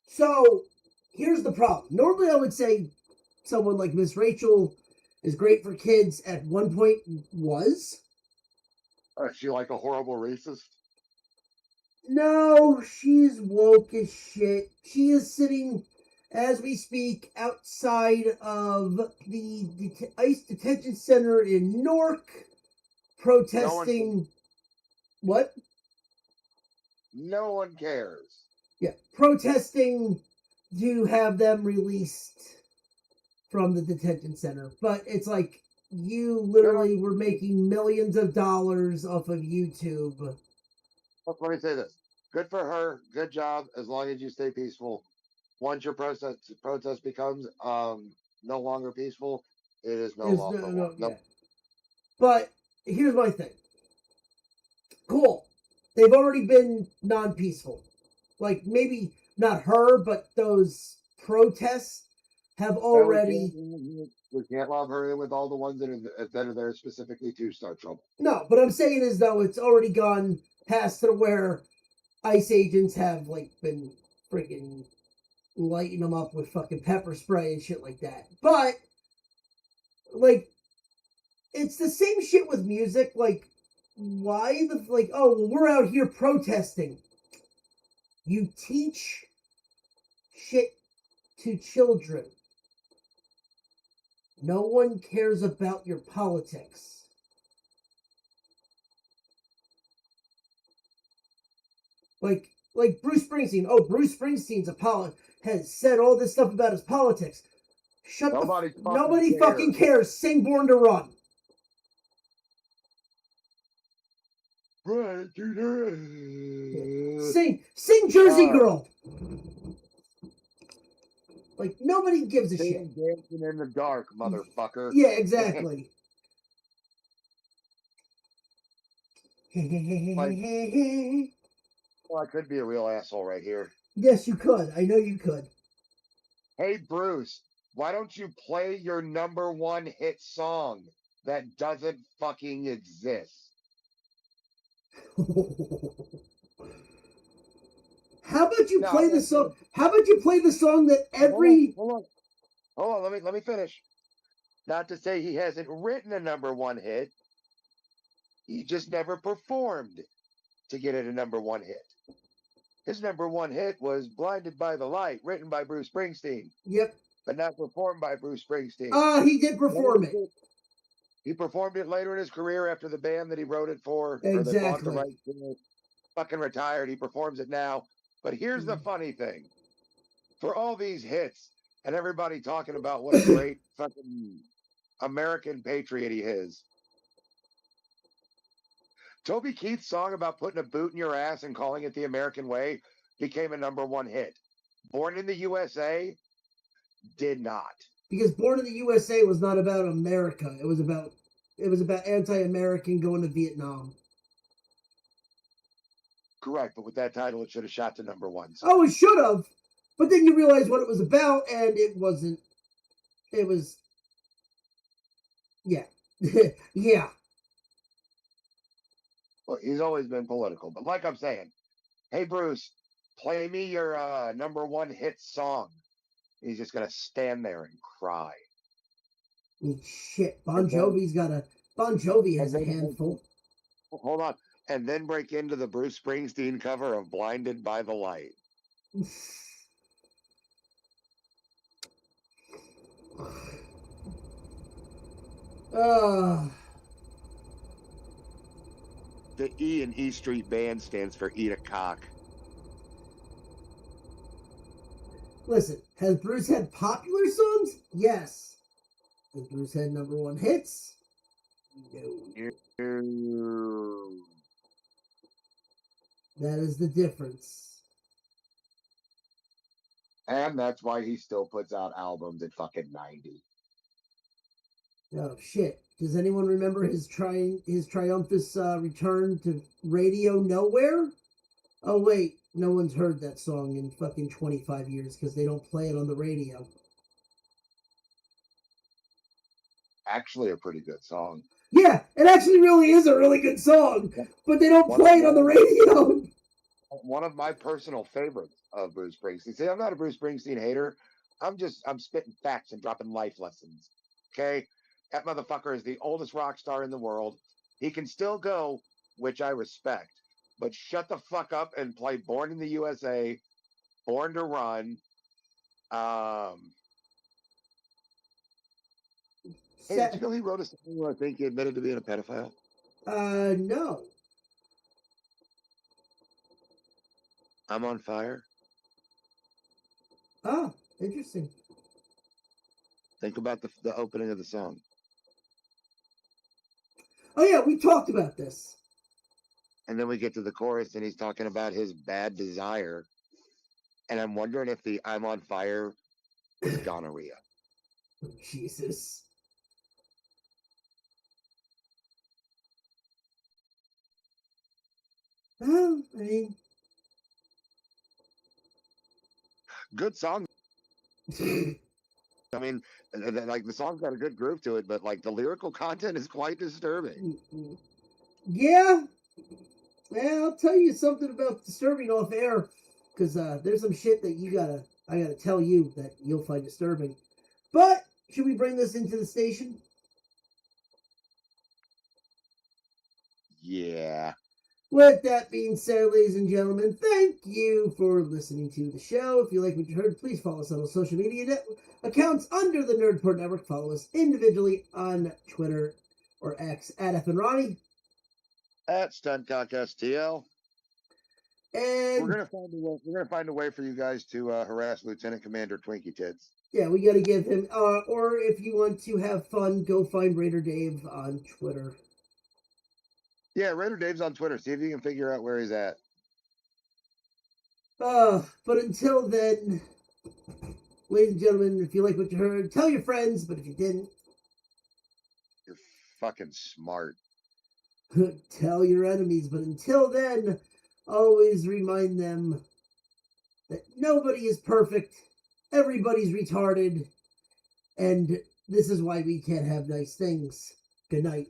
So here's the problem. Normally, I would say someone like Miss Rachel is great for kids. At one point, was. Is she like a horrible racist? No, she's woke as shit. She is sitting, as we speak, outside of the ICE detention center in Newark, protesting. What? No one cares. Yeah, protesting to have them released from the detention center. But it's like, you literally were making millions of dollars off of YouTube. Let me say this. Good for her. Good job. As long as you stay peaceful. Once your protest becomes no longer peaceful, it is no longer. Yeah. But here's my thing. Cool. They've already been non-peaceful. Like, maybe not her, but those protests have already. We can't love her with all the ones that are there specifically to start trouble. No, but I'm saying is though it's already gone past to where ICE agents have like been freaking lighting them up with fucking pepper spray and shit like that. But like, it's the same shit with music. Like, why we're out here protesting. You teach shit to children. No one cares about your politics. Like Bruce Springsteen. Oh, Bruce Springsteen's has said all this stuff about his politics. Nobody fucking cares. Sing Born to Run. Right, Sing Jersey Girl. Like, nobody gives a shit. Dancing in the dark, motherfucker. Yeah, exactly. Well, I could be a real asshole right here. Yes, you could. I know you could. Hey, Bruce, why don't you play your number one hit song that doesn't fucking exist? How about you play the song? How about you play the song that every? Hold on. Let me finish. Not to say he hasn't written a number one hit. He just never performed to get it a number one hit. His number one hit was "Blinded by the Light," written by Bruce Springsteen, Yep. but not performed by Bruce Springsteen. He did perform it. He performed it later in his career after the band that he wrote it for, or that bought the Exactly. rights to it, fucking retired. He performs it now. But here's the funny thing: for all these hits and everybody talking about what a great fucking American patriot he is, Toby Keith's song about putting a boot in your ass and calling it the American way became a number one hit. Born in the USA did not. Because Born in the USA was not about America. It was about anti-American going to Vietnam. Correct, but with that title, it should have shot to number one. So. Oh, it should have. But then you realize what it was about, and it wasn't. It was. Yeah. Yeah. Well, he's always been political. But like I'm saying, hey, Bruce, play me your number one hit song. He's just going to stand there and cry. Shit. Bon Jovi has a handful. Hold on. And then break into the Bruce Springsteen cover of "Blinded by the Light." The E in E Street Band stands for "Eat a Cock." Listen, has Bruce had popular songs? Yes. Has Bruce had number one hits? No. That is the difference. And that's why he still puts out albums at fucking 90. Oh shit! Does anyone remember his triumphant return to Radio Nowhere? Oh wait, no one's heard that song in fucking 25 years because they don't play it on the radio. Actually, a pretty good song. Yeah, it actually really is a really good song, but they don't play it on the radio. One of my personal favorites of Bruce Springsteen. See, I'm not a Bruce Springsteen hater. I'm spitting facts and dropping life lessons. Okay? That motherfucker is the oldest rock star in the world. He can still go, which I respect. But shut the fuck up and play "Born in the USA," "Born to Run." Hey, did you know he wrote a song where I think he admitted to being a pedophile? No. "I'm on Fire." Oh, interesting. Think about the opening of the song. Oh yeah, we talked about this. And then we get to the chorus and he's talking about his bad desire. And I'm wondering if the "I'm on fire" is gonorrhea. Jesus. Well, I mean, good song. I mean, like the song's got a good groove to it, but like the lyrical content is quite disturbing. Yeah. Yeah, I'll tell you something about disturbing off air, because there's some shit that I gotta tell you that you'll find disturbing. But should we bring this into the station? Yeah. With that being said, ladies and gentlemen, thank you for listening to the show. If you like what you heard, please follow us on our social media accounts under the Nerdport Network. Follow us individually on Twitter or X at F and Ronnie. At Stuntcock STL. And we're gonna find a way for you guys to harass Lieutenant Commander Twinkie Tits. Yeah, we gotta give him or if you want to have fun, go find Raider Dave on Twitter. Yeah, Raider Dave's on Twitter. See if you can figure out where he's at. But until then, ladies and gentlemen, if you like what you heard, tell your friends, but if you didn't, you're fucking smart. Tell your enemies, but until then, always remind them that nobody is perfect, everybody's retarded, and this is why we can't have nice things. Good night.